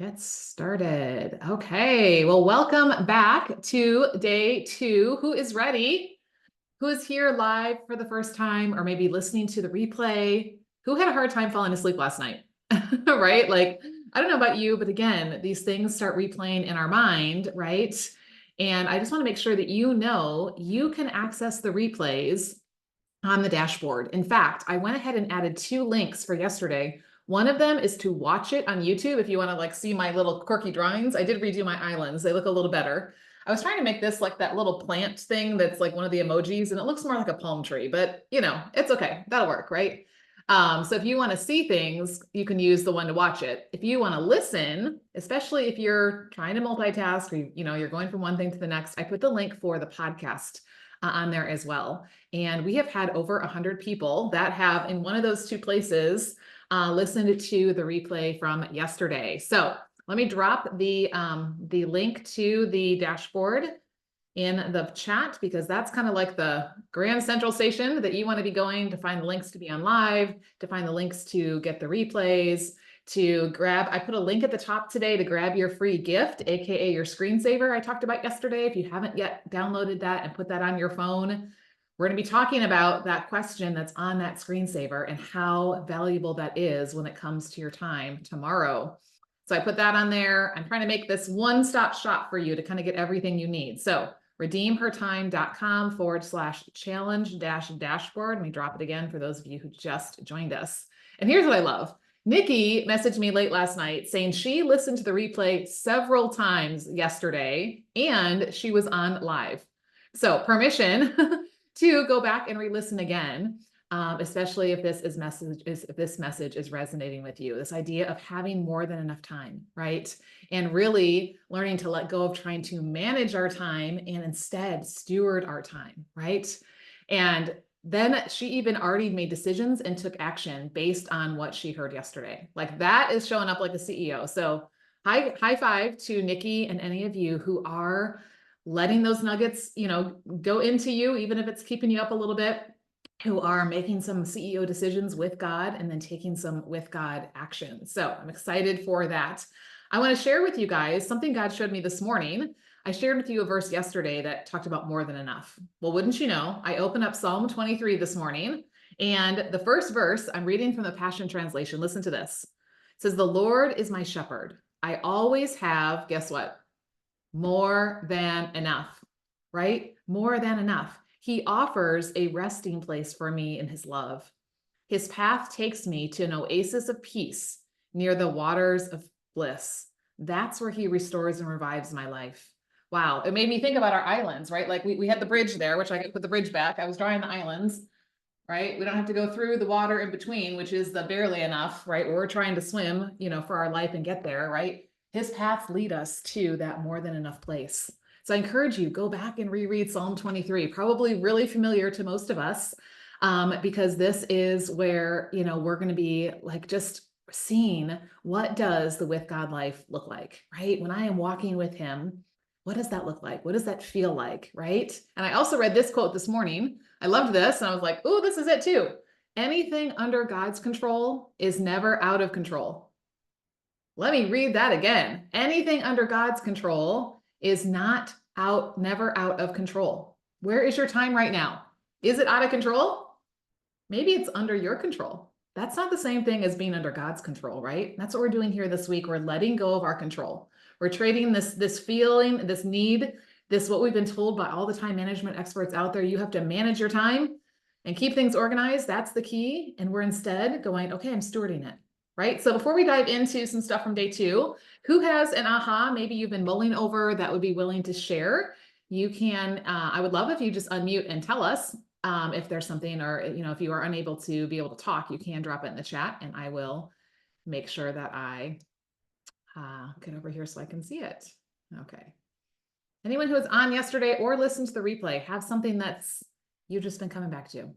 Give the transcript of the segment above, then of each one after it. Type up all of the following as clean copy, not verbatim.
Get started. Okay. Well, welcome back to day 2. Who is ready? Who is here live for the first time or maybe listening to the replay? Who had a hard time falling asleep last night? Right? Like, I don't know about you, but again, these things start replaying in our mind, right? And I just want to make sure that you know you can access the replays on the dashboard. In fact, I went ahead and added 2 links for yesterday. One of them is to watch it on YouTube if you want to like see my little quirky drawings. I did redo my islands. They look a little better. I was trying to make this like that little plant thing that's like one of the emojis, and it looks more like a palm tree, but it's okay. That'll work, right? So if you want to see things, you can use the one to watch it. If you want to listen, especially if you're trying to multitask or you're going from one thing to the next, I put the link for the podcast on there as well. And we have had over 100 people that have, in one of those 2 places, listened to the replay from yesterday. So let me drop the link to the dashboard in the chat, because that's kind of like the grand central station that you want to be going to find the links to be on live, to find the links to get the replays, to grab. I put a link at the top today to grab your free gift, aka your screensaver I talked about yesterday. If you haven't yet downloaded that and put that on your phone, we're going to be talking about that question that's on that screensaver and how valuable that is when it comes to your time tomorrow. So I put that on there. I'm trying to make this one-stop shop for you to kind of get everything you need. So redeemhertime.com/challenge-dashboard. Let me drop it again for those of you who just joined us. And here's what I love. Nikki messaged me late last night saying she listened to the replay several times yesterday and she was on live. So permission to go back and re-listen again, especially if this message is resonating with you. This idea of having more than enough time, right? And really learning to let go of trying to manage our time and instead steward our time, right? And then she even already made decisions and took action based on what she heard yesterday. Like, that is showing up like a CEO. So high five to Nikki and any of you who are letting those nuggets, go into you, even if it's keeping you up a little bit, who are making some CEO decisions with God and then taking some with God action. So I'm excited for that. I want to share with you guys something God showed me this morning. I shared with you a verse yesterday that talked about more than enough. Well, wouldn't you know, I opened up Psalm 23 this morning, and the first verse, I'm reading from the Passion Translation. Listen to this. It says, "The Lord is my shepherd. I always have," guess what? More than enough, right? More than enough. He offers a resting place for me in his love. His path takes me to an oasis of peace near the waters of bliss. That's where he restores and revives my life. Wow. It made me think about our islands, right? Like we had the bridge there, which I could put the bridge back. I was drawing the islands, right? We don't have to go through the water in between, which is the barely enough, right? We're trying to swim, for our life and get there, right? His paths lead us to that more than enough place. So I encourage you, go back and reread Psalm 23, probably really familiar to most of us, because this is where, we're going to be like just seeing what does the with God life look like, right? When I am walking with him, what does that look like? What does that feel like, right? And I also read this quote this morning. I loved this, and I was like, oh, this is it too. Anything under God's control is never out of control. Let me read that again. Anything under God's control is never out of control. Where is your time right now? Is it out of control? Maybe it's under your control. That's not the same thing as being under God's control, right? That's what we're doing here this week. We're letting go of our control. We're trading this feeling, this need, this what we've been told by all the time management experts out there. You have to manage your time and keep things organized. That's the key. And we're instead going, okay, I'm stewarding it. Right? So before we dive into some stuff from day 2, who has an aha maybe you've been mulling over that would be willing to share? You can, I would love if you just unmute and tell us if there's something, or, if you are unable to be able to talk, you can drop it in the chat and I will make sure that I get over here so I can see it. Okay. Anyone who was on yesterday or listened to the replay, have something that's you've just been coming back to.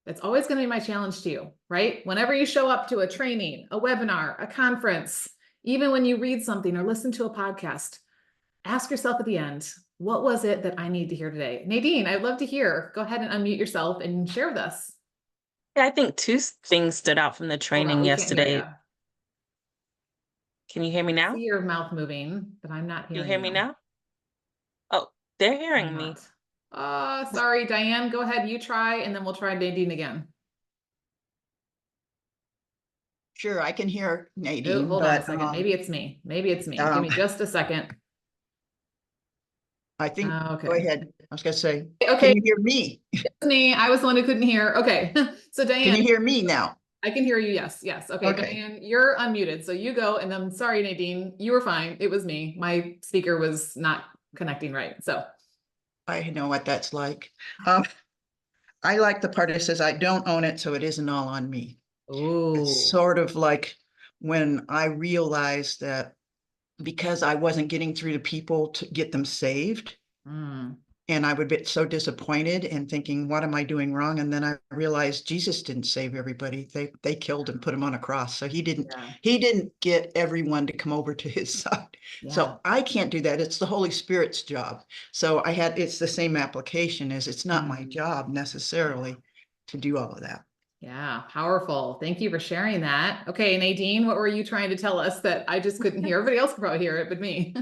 That's always going to be my challenge to you, right? Whenever you show up to a training, a webinar, a conference, even when you read something or listen to a podcast, ask yourself at the end, what was it that I need to hear today? Nadine, I'd love to hear. Go ahead and unmute yourself and share with us. Yeah, I think things stood out from the Hold on, training we can't hear yesterday. you. Can you hear me I see now? your mouth moving, but I'm not Can you hearing hear me you. now? Oh, they're I'm hearing me. not. Sorry, Diane, go ahead, you try, and then we'll try Nadine again. Sure, I can hear Oh, Nadine, hold on a but second. Maybe it's me. Maybe it's me. Give um, me just a second. I think, go Okay. ahead. I was gonna say, can Okay, you hear me? it's me. I was the one who couldn't hear. Okay. So Can Diane, you hear me now? I can hear you. Yes. Yes. Okay. Okay, Diane, you're unmuted. So you go. And then sorry, Nadine, you were fine. It was me. My speaker was not connecting right. So, I know what that's like. Um, I like the part that says I don't own it, so it isn't all on me. It's oh, sort of like when I realized that because I wasn't getting through to people to get them saved, mm, and I would be so disappointed and thinking, what am I doing wrong? And then I realized Jesus didn't save everybody. They killed and put him on a cross. So yeah. he didn't get everyone to come over to his side. Yeah. So I can't do that. It's the Holy Spirit's job. So it's the same application as it's not my Mm, job yeah. necessarily to do all of that. Yeah. Powerful. Thank you for sharing that. Okay. Nadine, what were you trying to tell us that I just couldn't hear? Everybody else could probably hear it, but me.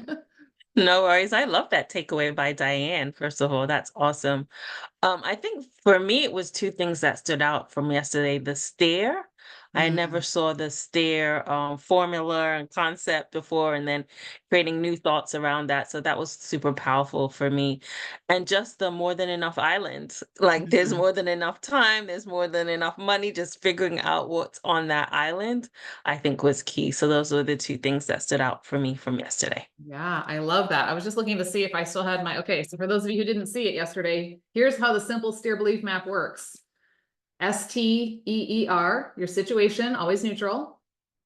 No worries. I love that takeaway by Diane. First of all, that's awesome. I think for me, it was two things that stood out from yesterday. The stare. I never Mm. saw the stare formula and concept before, and then creating new thoughts around that. So that was super powerful for me. And just the more than enough island. Like there's Mhm. more than enough time, there's more than enough money. Just figuring out what's on that island, I think was key. So those were the two things that stood out for me from yesterday. Yeah, I love that. I was just looking to see if I still had my, okay, so for those of you who didn't see it yesterday, here's how the simple steer belief map works. STEER, your situation, always neutral,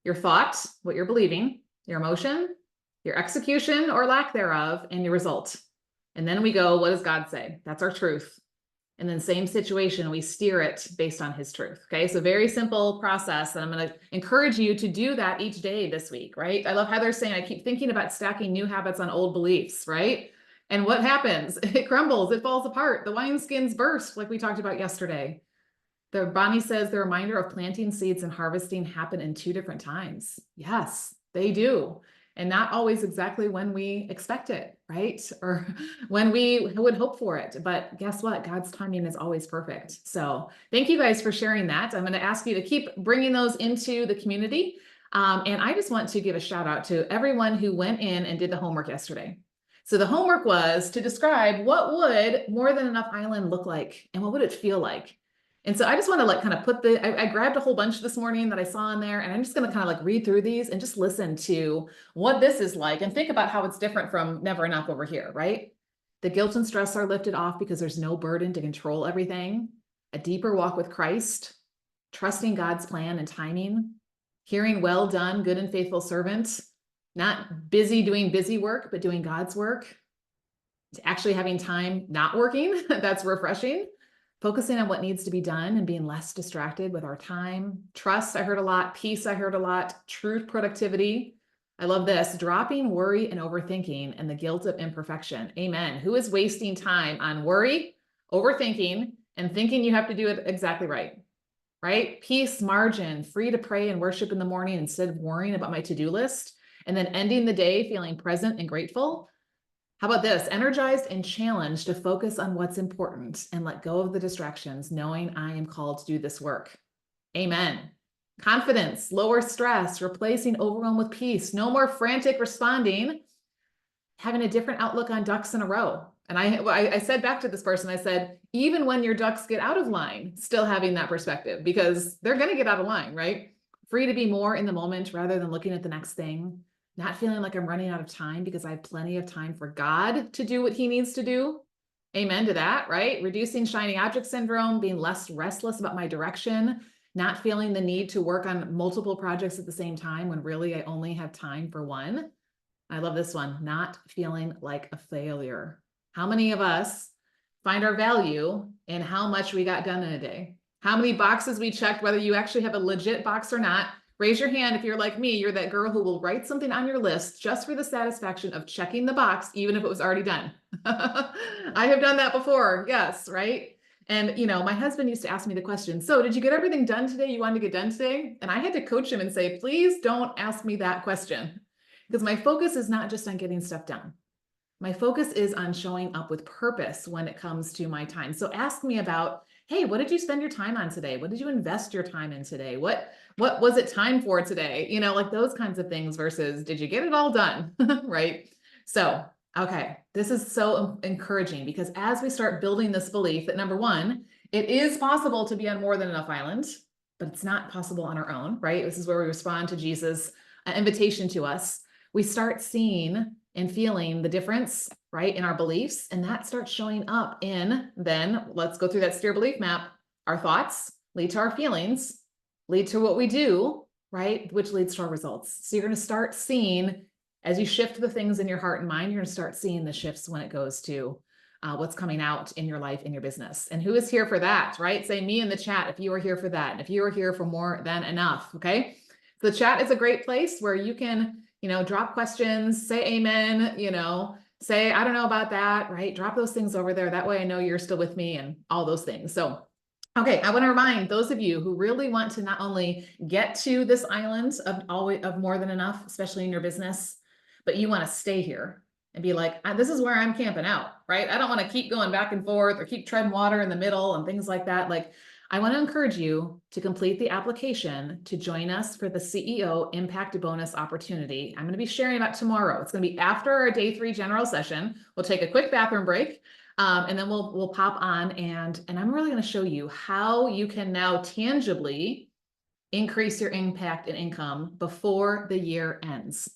your thought, what you're believing, your emotion, your execution or lack thereof, and your result. And then we go, what does God say? That's our truth. And then same situation, we steer it based on his truth. Okay. So very simple process. And I'm going to encourage you to do that each day this week, right? I love Heather saying, I keep thinking about stacking new habits on old beliefs, right? And what happens? It crumbles, it falls apart. The wineskins burst, like we talked about yesterday. The Bonnie says the reminder of planting seeds and harvesting happen in two different times. Yes, they do. And not always exactly when we expect it, right? Or when we would hope for it. But guess what? God's timing is always perfect. So thank you guys for sharing that. I'm going to ask you to keep bringing those into the community. And I just want to give a shout out to everyone who went in and did the homework yesterday. So the homework was to describe what would more than enough island look like and what would it feel like? And so I just want to like kind of put I grabbed a whole bunch this morning that I saw in there, and I'm just going to kind of like read through these and just listen to what this is like and think about how it's different from never enough over here, right? The guilt and stress are lifted off because there's no burden to control everything, a deeper walk with Christ, trusting God's plan and timing, hearing well done, good and faithful servant, not busy doing busy work, but doing God's work, actually having time not working. That's refreshing. Focusing on what needs to be done and being less distracted with our time. Trust, I heard a lot. Peace, I heard a lot. True productivity. I love this. Dropping worry and overthinking and the guilt of imperfection. Amen. Who is wasting time on worry, overthinking, and thinking you have to do it exactly right? Right? Peace, margin, free to pray and worship in the morning instead of worrying about my to-do list, and then ending the day feeling present and grateful. How about this? Energized and challenged to focus on what's important and let go of the distractions, knowing I am called to do this work. Amen. Confidence, lower stress, replacing overwhelm with peace, no more frantic responding, having a different outlook on ducks in a row. And I said back to this person, I said, even when your ducks get out of line, still having that perspective because they're going to get out of line, right? Free to be more in the moment rather than looking at the next thing, not feeling like I'm running out of time because I have plenty of time for God to do what he needs to do. Amen to that, right? Reducing shiny object syndrome, being less restless about my direction, not feeling the need to work on multiple projects at the same time when really I only have time for one. I love this one, not feeling like a failure. How many of us find our value in how much we got done in a day? How many boxes we checked, whether you actually have a legit box or not? Raise your hand if you're like me, you're that girl who will write something on your list just for the satisfaction of checking the box, even if it was already done. I have done that before, yes, right? And, my husband used to ask me the question, so did you get everything done today you wanted to get done today? And I had to coach him and say, please don't ask me that question, because my focus is not just on getting stuff done. My focus is on showing up with purpose when it comes to my time. So ask me about, hey, what did you spend your time on today? What did you invest your time in today? What was it time for today? Like those kinds of things versus did you get it all done? Right? So, okay, this is so encouraging, because as we start building this belief that, number one, it is possible to be on more than enough island, but it's not possible on our own, right? This is where we respond to Jesus' invitation to us. We start seeing and feeling the difference, right, in our beliefs, and that starts showing up in, then let's go through that steer belief map. Our thoughts lead to our feelings, lead to what we do, right, which leads to our results. So you're going to start seeing, as you shift the things in your heart and mind, you're going to start seeing the shifts when it goes to what's coming out in your life, in your business. And who is here for that, right? Say me in the chat if you are here for that, and if you are here for more than enough. Okay, so the chat is a great place where you can drop questions, say amen, say, I don't know about that, right? Drop those things over there. That way I know you're still with me and all those things. So, okay, I want to remind those of you who really want to not only get to this island of more than enough, especially in your business, but you want to stay here and be like, this is where I'm camping out, right? I don't want to keep going back and forth or keep treading water in the middle and things like that. Like, I want to encourage you to complete the application to join us for the CEO Impact Bonus opportunity. I'm going to be sharing about tomorrow. It's going to be after our day 3 general session. We'll take a quick bathroom break, and then we'll pop on, and I'm really going to show you how you can now tangibly increase your impact and income before the year ends.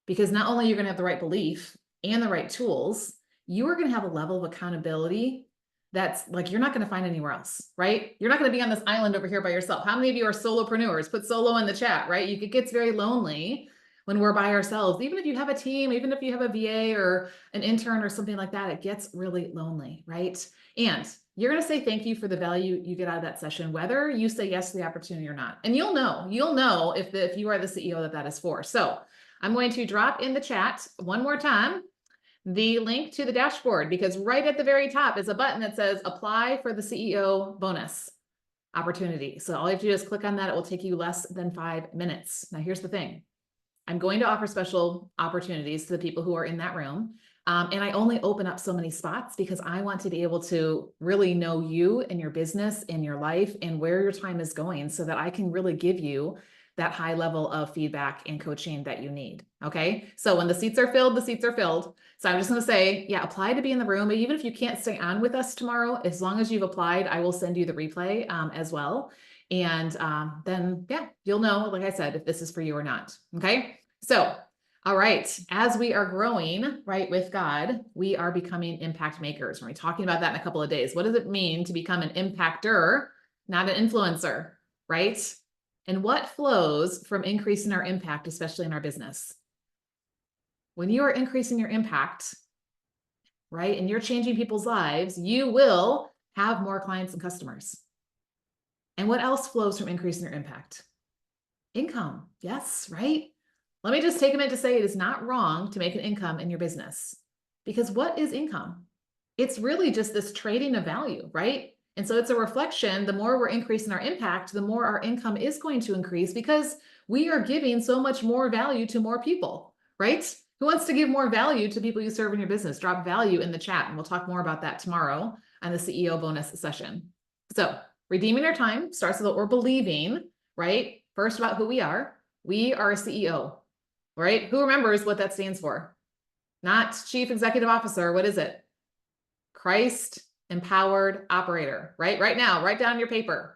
Because not only you're going to have the right belief and the right tools, you are going to have a level of accountability that's like you're not going to find anywhere else, right? You're not going to be on this island over here by yourself. How many of you are solopreneurs? Put solo in the chat, right? It gets very lonely when we're by ourselves. Even if you have a team, even if you have a VA or an intern or something like that, it gets really lonely, right? And you're going to say thank you for the value you get out of that session, whether you say yes to the opportunity or not. And you'll know if you are the CEO that is for. So I'm going to drop in the chat one more time the link to the dashboard, because right at the very top is a button that says apply for the CEO bonus opportunity. So all you have to do is click on that. It will take you less than 5 minutes. Now, here's the thing. I'm going to offer special opportunities to the people who are in that room. And I only open up so many spots because I want to be able to really know you and your business and your life and where your time is going, so that I can really give you that high level of feedback and coaching that you need. Okay. So when the seats are filled, the seats are filled. So I'm just going to say, yeah, apply to be in the room. But even if you can't stay on with us tomorrow, as long as you've applied, I will send you the replay as well. And then, yeah, you'll know, like I said, if this is for you or not. Okay. So, all right. As we are growing, right, with God, we are becoming impact makers. We're going to be talking about that in a couple of days. What does it mean to become an impactor, not an influencer, right? And what flows from increasing our impact, especially in our business? When you are increasing your impact, right, and you're changing people's lives, you will have more clients and customers. And what else flows from increasing your impact? Income. Yes, right? Let me just take a minute to say it is not wrong to make an income in your business. Because what is income? It's really just this trading of value, right? And so it's a reflection. The more we're increasing our impact, the more our income is going to increase, because we are giving so much more value to more people, right? Who wants to give more value to people you serve in your business? Drop value in the chat, and we'll talk more about that tomorrow on the CEO bonus session. So redeeming our time starts with what we're believing, right? First, about who we are. We are a CEO, right? Who remembers what that stands for? Not Chief Executive Officer. What is it? Christ Empowered Operator, right? Right now, write down your paper.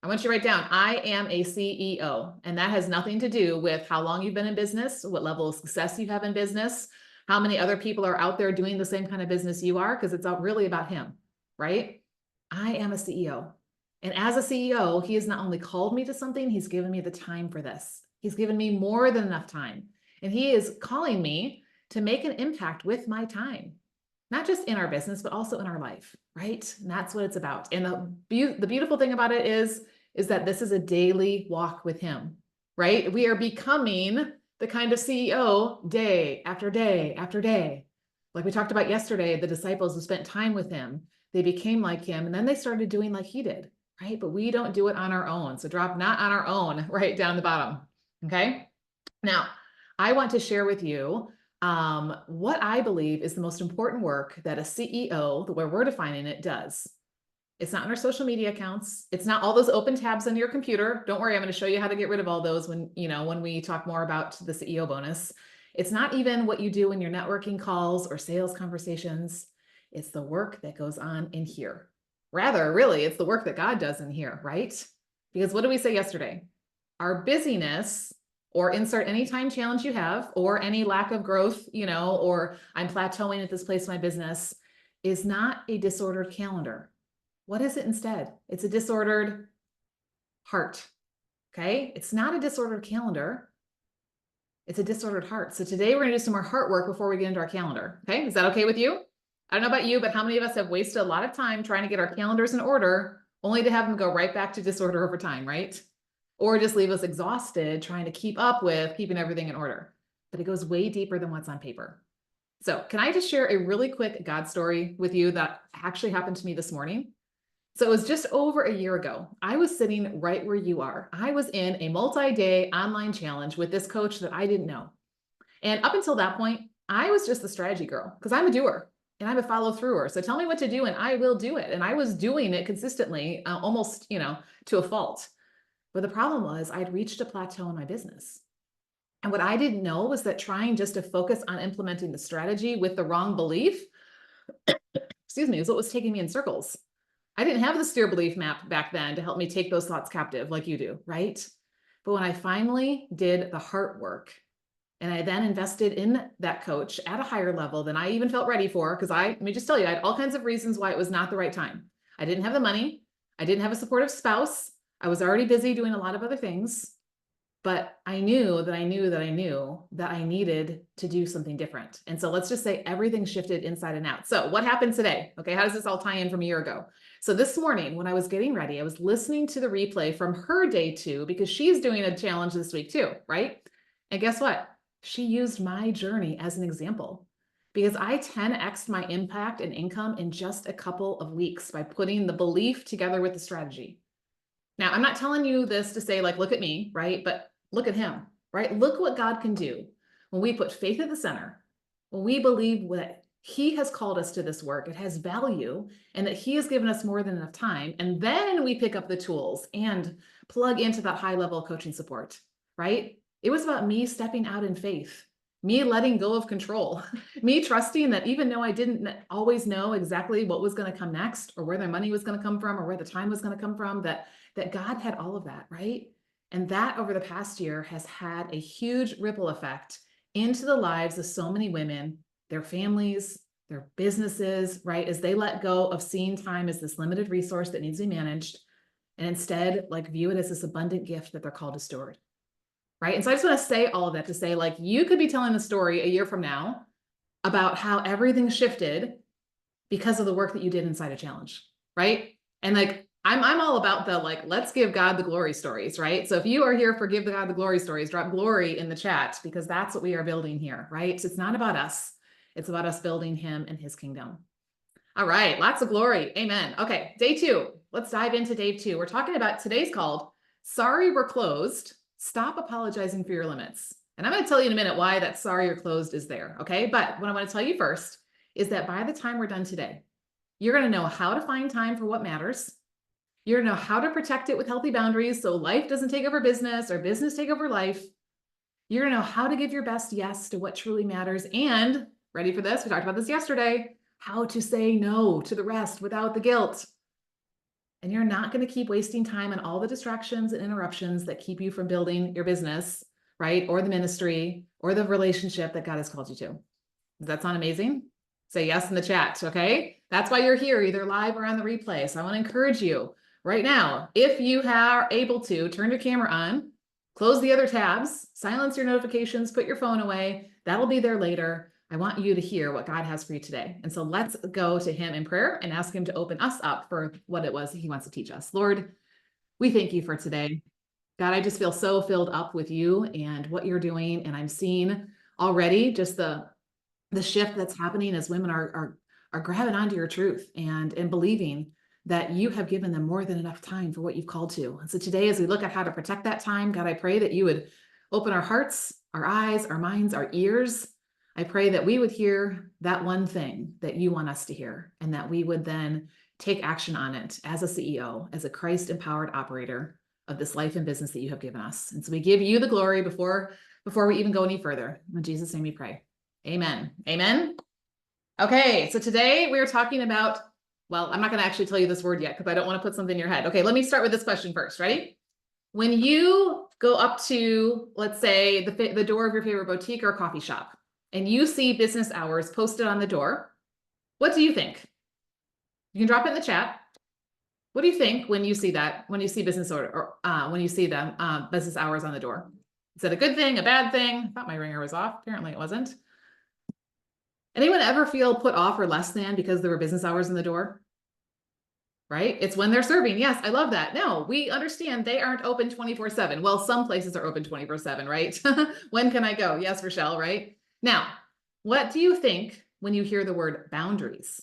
I want you to write down, I am a CEO. And that has nothing to do with how long you've been in business, what level of success you have in business, how many other people are out there doing the same kind of business you are, because it's really about him, right? I am a CEO. And as a CEO, he has not only called me to something, he's given me the time for this. He's given me more than enough time. And he is calling me to make an impact with my time. Not just in our business, but also in our life, right? And that's what it's about. And the beautiful thing about it is that this is a daily walk with him, right? We are becoming the kind of CEO day after day after day. Like we talked about yesterday, the disciples who spent time with him, They became like him, and then they started doing like he did, right? But we don't do it on our own. So drop not on our own, right down the bottom. Okay. Now, I want to share with you what I believe is the most important work that a CEO, the way we're defining it, does. It's not in our social media accounts. It's not all those open tabs on your computer. Don't worry, I'm going to show you how to get rid of all those when we talk more about the CEO bonus. It's not even what you do in your networking calls or sales conversations. It's the work that goes on in here. Rather, really, it's the work that God does in here, right? Because what did we say yesterday? Our busyness, or insert any time challenge you have, or any lack of growth, or I'm plateauing at this place in my business, is not a disordered calendar. What is it instead? It's a disordered heart. Okay. It's not a disordered calendar. It's a disordered heart. So today we're going to do some more heart work before we get into our calendar. Okay. Is that okay with you? I don't know about you, but how many of us have wasted a lot of time trying to get our calendars in order, only to have them go right back to disorder over time, right? Or just leave us exhausted trying to keep up with keeping everything in order. But it goes way deeper than what's on paper. So can I just share a really quick God story with you that actually happened to me this morning? So it was just over a year ago. I was sitting right where you are. I was in a multi-day online challenge with this coach that I didn't know. And up until that point, I was just the strategy girl because I'm a doer and I'm a follow througher. So tell me what to do and I will do it. And I was doing it consistently, almost, to a fault. But the problem was I'd reached a plateau in my business. And what I didn't know was that trying just to focus on implementing the strategy with the wrong belief, is what was taking me in circles. I didn't have the steer belief map back then to help me take those thoughts captive like you do, right? But when I finally did the heart work and I then invested in that coach at a higher level than I even felt ready for, because let me just tell you, I had all kinds of reasons why it was not the right time. I didn't have the money. I didn't have a supportive spouse. I was already busy doing a lot of other things, but I knew that I needed to do something different. And so let's just say everything shifted inside and out. So what happened today? Okay. How does this all tie in from a year ago? So this morning when I was getting ready, I was listening to the replay from her day 2 because she's doing a challenge this week too, right? And guess what? She used my journey as an example because I 10x'd my impact and income in just a couple of weeks by putting the belief together with the strategy. Now, I'm not telling you this to say look at me, right? But look at him, right? Look what God can do when we put faith at the center, when we believe that he has called us to this work, it has value, and that he has given us more than enough time. And then we pick up the tools and plug into that high level coaching support, right? It was about me stepping out in faith, me letting go of control, me trusting that even though I didn't always know exactly what was going to come next or where the money was going to come from or where the time was going to come from, that God had all of that, right? And that over the past year has had a huge ripple effect into the lives of so many women, their families, their businesses, right? As they let go of seeing time as this limited resource that needs to be managed and instead view it as this abundant gift that they're called to steward, right? And so I just want to say all of that to say you could be telling the story a year from now about how everything shifted because of the work that you did inside a challenge, right? And I'm all about the let's give God the glory stories, right? So if you are here for give God the glory stories, drop glory in the chat because that's what we are building here, right? So it's not about us. It's about us building him and his kingdom. All right. Lots of glory. Amen. Okay. Day 2. Let's dive into day 2. We're talking about today's called Sorry We're Closed. Stop apologizing for your limits. And I'm going to tell you in a minute why that sorry you're closed is there. Okay. But what I want to tell you first is that by the time we're done today, you're going to know how to find time for what matters. You're going to know how to protect it with healthy boundaries so life doesn't take over business or business take over life. You're going to know how to give your best yes to what truly matters. And ready for this? We talked about this yesterday, how to say no to the rest without the guilt. And you're not going to keep wasting time on all the distractions and interruptions that keep you from building your business, right? Or the ministry or the relationship that God has called you to. Does that sound amazing? Say yes in the chat, okay? That's why you're here, either live or on the replay. So I want to encourage you right now, if you are able to, turn your camera on, close the other tabs, silence your notifications, put your phone away. That'll be there later. I want you to hear what God has for you today. And so let's go to him in prayer and ask him to open us up for what it was he wants to teach us. Lord, we thank you for today. God, I just feel so filled up with you and what you're doing. And I'm seeing already just the shift that's happening as women are are grabbing onto your truth and believing that you have given them more than enough time for what you've called to. And so today, as we look at how to protect that time, God, I pray that you would open our hearts, our eyes, our minds, our ears. I pray that we would hear that one thing that you want us to hear, and that we would then take action on it as a CEO, as a Christ-empowered operator of this life and business that you have given us. And so we give you the glory before we even go any further. In Jesus' name we pray. Amen. Amen. Okay, so today we are talking about, well, I'm not going to actually tell you this word yet because I don't want to put something in your head. Okay, let me start with this question first. Ready? When you go up to, let's say, the door of your favorite boutique or coffee shop, and you see business hours posted on the door, what do you think? You can drop it in the chat. What do you think when you see that, when you see business order, or when you see the business hours on the door? Is that a good thing, a bad thing? I thought my ringer was off. Apparently it wasn't. Anyone ever feel put off or less than because there were business hours in the door? Right? It's when they're serving. Yes, I love that. No, we understand they aren't open 24/7. Well, some places are open 24/7, right? When can I go? Yes, Rochelle, right? Now, what do you think when you hear the word boundaries?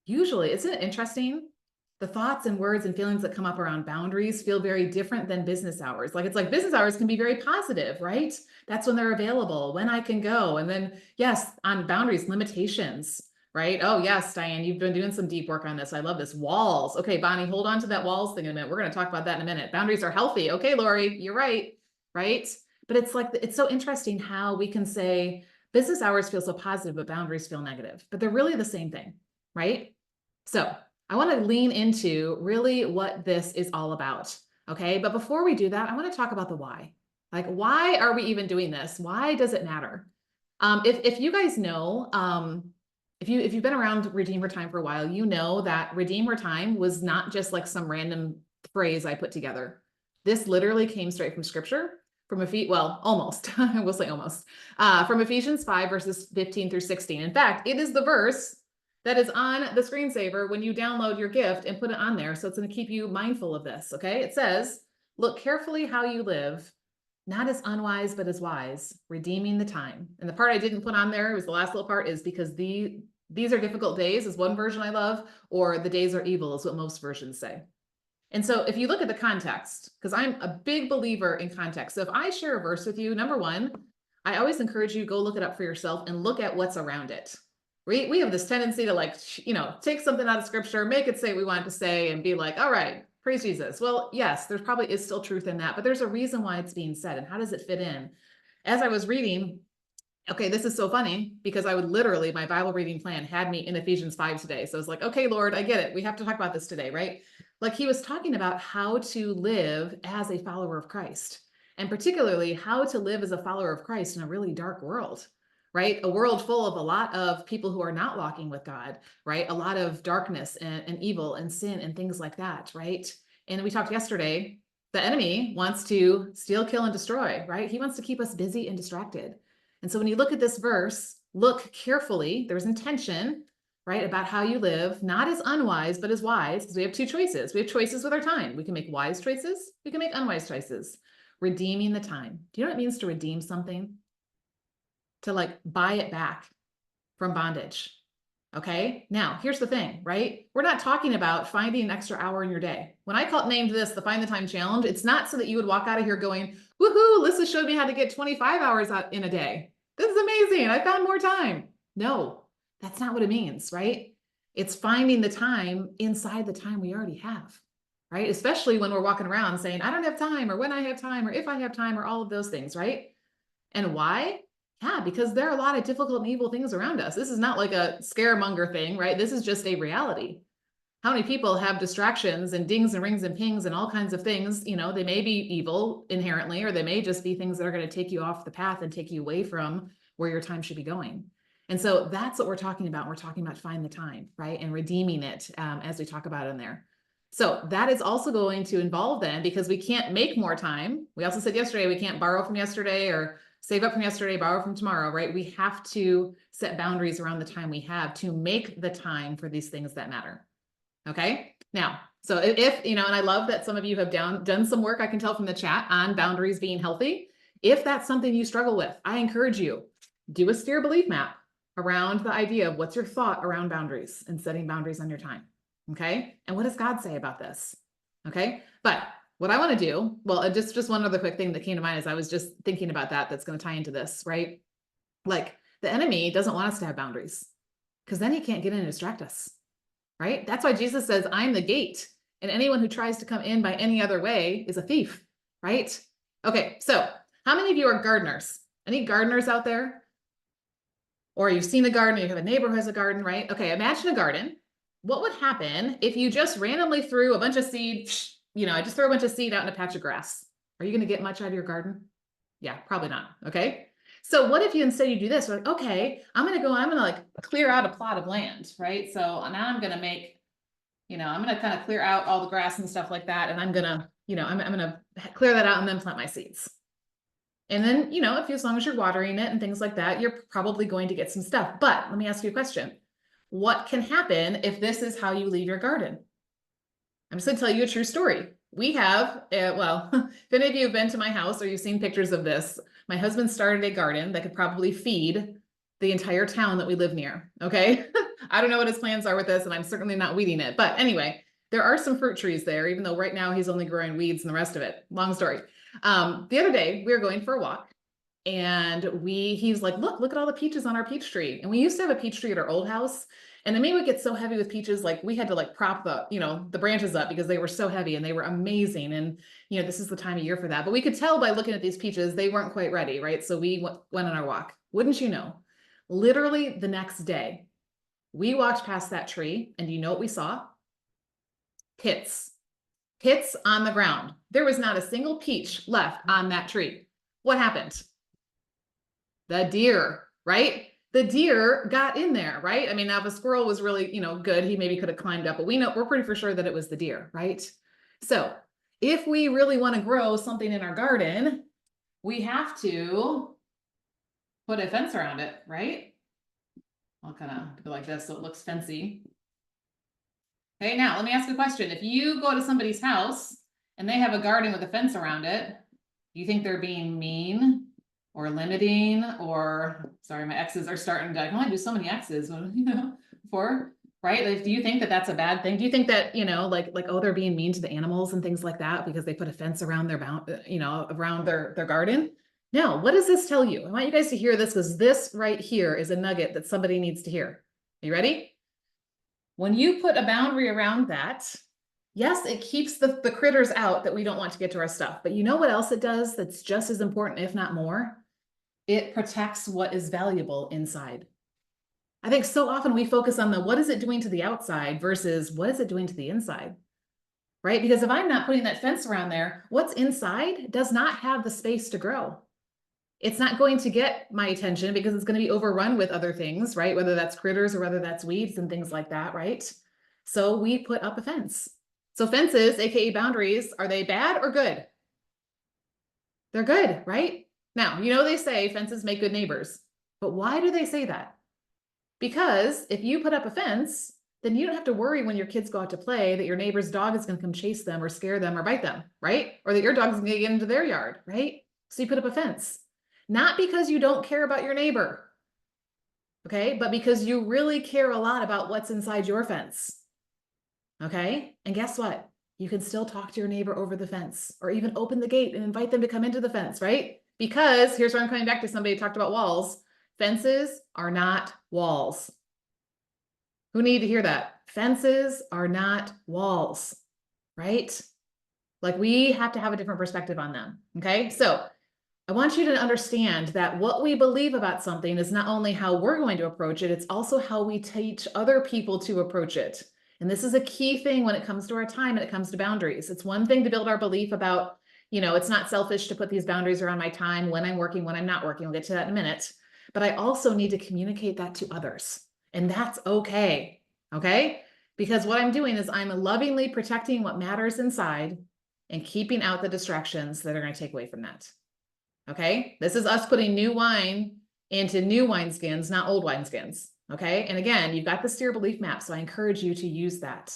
Usually, isn't it interesting? The thoughts and words and feelings that come up around boundaries feel very different than business hours. Like, it's like business hours can be very positive, right? That's when they're available, when I can go. And then, yes, on boundaries, limitations, right? Oh, yes, Diane, you've been doing some deep work on this. I love this. Walls. Okay, Bonnie, hold on to that walls thing in a minute. We're going to talk about that in a minute. Boundaries are healthy. Okay, Lori, you're right, right? But it's like, it's so interesting how we can say business hours feel so positive, but boundaries feel negative. But they're really the same thing, right? So I want to lean into really what this is all about. Okay. But before we do that, I want to talk about the why. Like, why are we even doing this? Why does it matter? If you guys know, if you've been around Redeemer Time for a while, you know that Redeemer Time was not just like some random phrase I put together. This literally came straight from scripture, from almost, I will say almost, from Ephesians 5, verses 15 through 16. In fact, it is the verse that is on the screensaver when you download your gift and put it on there. So it's going to keep you mindful of this. Okay. It says, look carefully how you live, not as unwise, but as wise, redeeming the time. And the part I didn't put on there was the last little part, is because these are difficult days is one version I love, or the days are evil is what most versions say. And so if you look at the context, because I'm a big believer in context. So if I share a verse with you, number one, I always encourage you to go look it up for yourself and look at what's around it. We have this tendency to take something out of scripture, make it say what we want it to say, and be like, all right, praise Jesus. Well, yes, there probably is still truth in that, but there's a reason why it's being said. And how does it fit in? As I was reading, okay, this is so funny because my Bible reading plan had me in Ephesians 5 today. So I was like, okay, Lord, I get it. We have to talk about this today, right? Like, he was talking about how to live as a follower of Christ, and particularly how to live as a follower of Christ in a really dark world. Right? A world full of a lot of people who are not walking with God, right? A lot of darkness and evil and sin and things like that, right? And we talked yesterday, the enemy wants to steal, kill, and destroy, right? He wants to keep us busy and distracted. And so when you look at this verse, look carefully, there's intention, right? About how you live, not as unwise, but as wise, because we have two choices. We have choices with our time. We can make wise choices. We can make unwise choices. Redeeming the time. Do you know what it means to redeem something? To like buy it back from bondage. Okay. Now here's the thing, right? We're not talking about finding an extra hour in your day. When I named this the Find the Time Challenge, it's not so that you would walk out of here going, woohoo, Lissa showed me how to get 25 hours out in a day. This is amazing. I found more time. No, that's not what it means, right? It's finding the time inside the time we already have, right? Especially when we're walking around saying, I don't have time, or when I have time, or if I have time, or all of those things, right? And why? Yeah, because there are a lot of difficult and evil things around us. This is not like a scaremonger thing, right? This is just a reality. How many people have distractions and dings and rings and pings and all kinds of things? You know, they may be evil inherently, or they may just be things that are going to take you off the path and take you away from where your time should be going. And so that's what we're talking about. We're talking about find the time, right? And redeeming it, as we talk about in there. So that is also going to involve then, because we can't make more time. We also said yesterday, we can't borrow from yesterday or save up from yesterday, borrow from tomorrow, right? We have to set boundaries around the time we have to make the time for these things that matter. Okay. Now, so if, and I love that some of you have done some work, I can tell from the chat, on boundaries being healthy. If that's something you struggle with, I encourage you, do a STEER belief map. around the idea of what's your thought around boundaries and setting boundaries on your time. Okay. And what does God say about this? Okay. But what I want to do, well, just one other quick thing that came to mind as I was just thinking about that's going to tie into this, right? Like the enemy doesn't want us to have boundaries because then he can't get in and distract us, right? That's why Jesus says, I'm the gate, and anyone who tries to come in by any other way is a thief, right? Okay. So how many of you are gardeners? Any gardeners out there? Or you've seen a garden, you have a neighbor who has a garden, right? Okay. Imagine a garden. What would happen if you just randomly threw a bunch of seed, I just throw a bunch of seed out in a patch of grass? Are you going to get much out of your garden? Yeah, probably not. Okay. So what if you instead you do this? Like, okay, I'm going to like clear out a plot of land, right? So now I'm going to make, I'm going to kind of clear out all the grass and stuff like that. And I'm going to, I'm going to clear that out and then plant my seeds. And then, as long as you're watering it and things like that, you're probably going to get some stuff. But let me ask you a question. What can happen if this is how you leave your garden? I'm just going to tell you a true story. We have, well, if any of you have been to my house or you've seen pictures of this, my husband started a garden that could probably feed the entire town that we live near. Okay. I don't know what his plans are with this, and I'm certainly not weeding it. But anyway, there are some fruit trees there, even though right now he's only growing weeds and the rest of it. Long story. The other day we were going for a walk, and he's like, look at all the peaches on our peach tree. And we used to have a peach tree at our old house. And then we would get so heavy with peaches, like we had to like prop the branches up because they were so heavy and they were amazing. And, this is the time of year for that. But we could tell by looking at these peaches, they weren't quite ready, right? So we went on our walk. Wouldn't you know, literally the next day, we walked past that tree, and you know what we saw? Pits on the ground. There was not a single peach left on that tree. What happened? The deer, right? The deer got in there, right? I mean, now if a squirrel was really, good, he maybe could have climbed up, but we're pretty for sure that it was the deer, right? So if we really want to grow something in our garden, we have to put a fence around it, right? I'll kind of go like this so it looks fancy. Okay, now let me ask a question. If you go to somebody's house and they have a garden with a fence around it, do you think they're being mean or limiting, or sorry, my X's are starting to, I can only do so many X's, before, right? Like, do you think that that's a bad thing? Do you think that, oh, they're being mean to the animals and things like that because they put a fence around their around their garden? No, what does this tell you? I want you guys to hear this, because this right here is a nugget that somebody needs to hear. Are you ready? When you put a boundary around that, yes, it keeps the critters out that we don't want to get to our stuff. But you know what else it does that's just as important, if not more? It protects what is valuable inside. I think so often we focus on what is it doing to the outside versus what is it doing to the inside, right? Because if I'm not putting that fence around there, what's inside does not have the space to grow. It's not going to get my attention because it's going to be overrun with other things, right? Whether that's critters or whether that's weeds and things like that, right? So we put up a fence. So fences, AKA boundaries, are they bad or good? They're good, right? Now, they say fences make good neighbors, but why do they say that? Because if you put up a fence, then you don't have to worry when your kids go out to play that your neighbor's dog is going to come chase them or scare them or bite them, right? Or that your dog's going to get into their yard, right? So you put up a fence, not because you don't care about your neighbor, okay? But because you really care a lot about what's inside your fence, okay? And guess what? You can still talk to your neighbor over the fence, or even open the gate and invite them to come into the fence, right? Because here's where I'm coming back to somebody who talked about walls. Fences are not walls. Who need to hear that? Fences are not walls, right? Like, we have to have a different perspective on them, okay? So I want you to understand that what we believe about something is not only how we're going to approach it, it's also how we teach other people to approach it. And this is a key thing when it comes to our time and it comes to boundaries. It's one thing to build our belief about, it's not selfish to put these boundaries around my time, when I'm working, when I'm not working. We'll get to that in a minute. But I also need to communicate that to others. And that's okay. Okay? Because what I'm doing is I'm lovingly protecting what matters inside and keeping out the distractions that are going to take away from that. Okay? This is us putting new wine into new wineskins, not old wineskins. Okay? And again, you've got the steer belief map, so I encourage you to use that.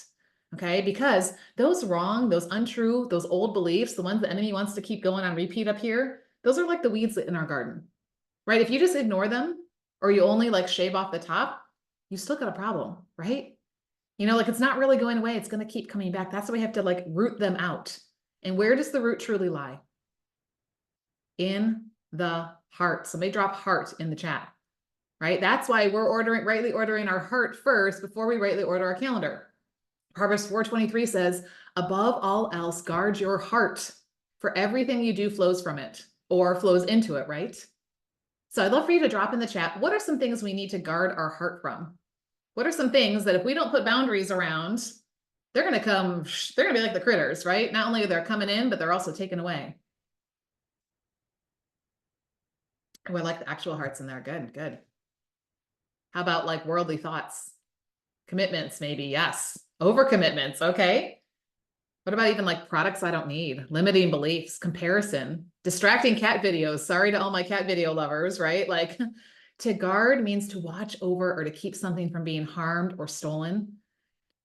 Okay? Because those wrong, those untrue, those old beliefs, the ones the enemy wants to keep going on repeat up here, those are like the weeds in our garden, right? If you just ignore them or you only like shave off the top, you still got a problem, right? You know, like it's not really going away. It's going to keep coming back. That's why we have to like root them out. And where does the root truly lie? In the heart. Somebody drop heart in the chat, right? That's why we're rightly ordering our heart first before we rightly order our calendar. Proverbs 4:23 says, above all else, guard your heart, for everything you do flows from it or flows into it, right? So I'd love for you to drop in the chat, what are some things we need to guard our heart from? What are some things that if we don't put boundaries around, they're going to be like the critters, right? Not only are they coming in, but they're also taken away. Oh, I like the actual hearts in there. Good, good. How about like worldly thoughts? Commitments, maybe, yes. Overcommitments, okay. What about even like products I don't need? Limiting beliefs, comparison, distracting cat videos. Sorry to all my cat video lovers, right? Like to guard means to watch over or to keep something from being harmed or stolen,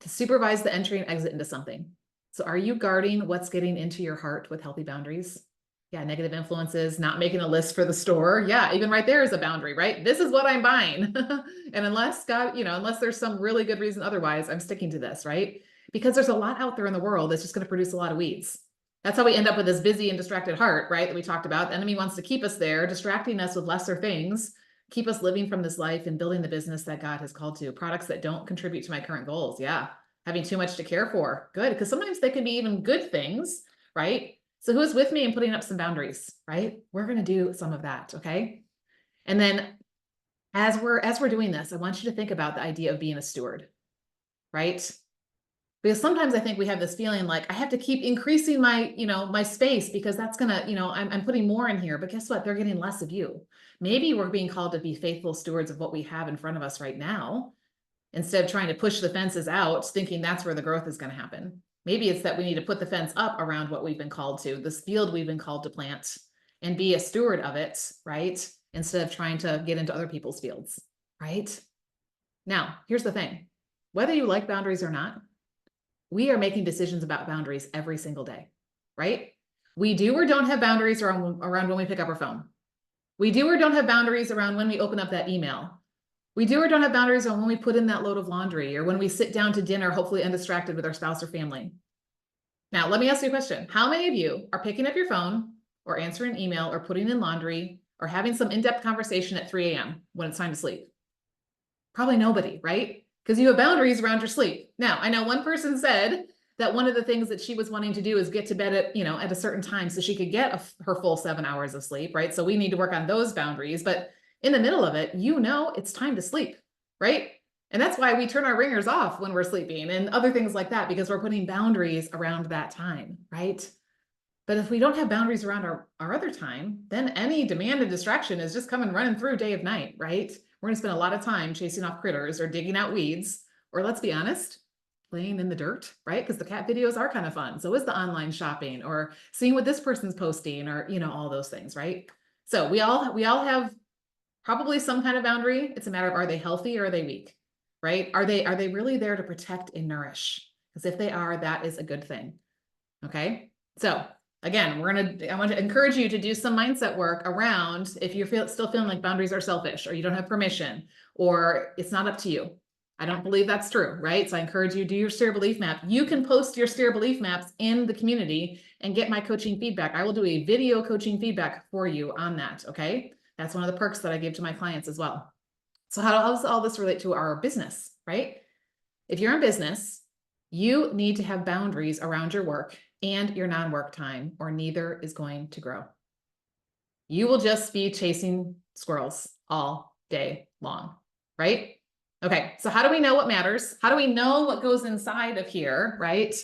to supervise the entry and exit into something. So are you guarding what's getting into your heart with healthy boundaries? Yeah, negative influences, not making a list for the store. Yeah, even right there is a boundary, right? This is what I'm buying. And unless God, unless there's some really good reason otherwise, I'm sticking to this, right? Because there's a lot out there in the world that's just going to produce a lot of weeds. That's how we end up with this busy and distracted heart, right? That we talked about. The enemy wants to keep us there, distracting us with lesser things, keep us living from this life and building the business that God has called to. Products that don't contribute to my current goals. Yeah. Having too much to care for. Good. Because sometimes they can be even good things, right? So who's with me in putting up some boundaries, right? We're going to do some of that. Okay. And then as we're doing this, I want you to think about the idea of being a steward, right? Because sometimes I think we have this feeling like I have to keep increasing my, my space because that's gonna, I'm putting more in here, but guess what? They're getting less of you. Maybe we're being called to be faithful stewards of what we have in front of us right now, instead of trying to push the fences out, thinking that's where the growth is going to happen. Maybe it's that we need to put the fence up around what we've been called to, this field we've been called to plant, and be a steward of it, right? Instead of trying to get into other people's fields, right? Now, here's the thing. Whether you like boundaries or not, we are making decisions about boundaries every single day, right? We do or don't have boundaries around when we pick up our phone. We do or don't have boundaries around when we open up that email. We do or don't have boundaries on when we put in that load of laundry or when we sit down to dinner, hopefully undistracted with our spouse or family. Now, let me ask you a question. How many of you are picking up your phone or answering an email or putting in laundry or having some in-depth conversation at 3 a.m. when it's time to sleep? Probably nobody, right? Because you have boundaries around your sleep. Now, I know one person said that one of the things that she was wanting to do is get to bed at, at a certain time so she could get her full 7 hours of sleep, right? So we need to work on those boundaries, but in the middle of it, it's time to sleep, right? And that's why we turn our ringers off when we're sleeping and other things like that, because we're putting boundaries around that time, right? But if we don't have boundaries around our other time, then any demand and distraction is just coming running through day of night, right? We're going to spend a lot of time chasing off critters or digging out weeds, or let's be honest, playing in the dirt, right? Because the cat videos are kind of fun. So is the online shopping or seeing what this person's posting or, all those things, right? So we all have probably some kind of boundary. It's a matter of, are they healthy or are they weak, right? Are they really there to protect and nourish? Because if they are, that is a good thing. Okay. So again, I want to encourage you to do some mindset work around if you're still feeling like boundaries are selfish or you don't have permission or it's not up to you. I don't believe that's true, right? So I encourage you to do your STEER belief map. You can post your STEER belief maps in the community and get my coaching feedback. I will do a video coaching feedback for you on that. Okay. That's one of the perks that I give to my clients as well. So how does all this relate to our business, right? If you're in business, you need to have boundaries around your work and your non-work time, or neither is going to grow. You will just be chasing squirrels all day long, right? Okay, so how do we know what matters? How do we know what goes inside of here, right?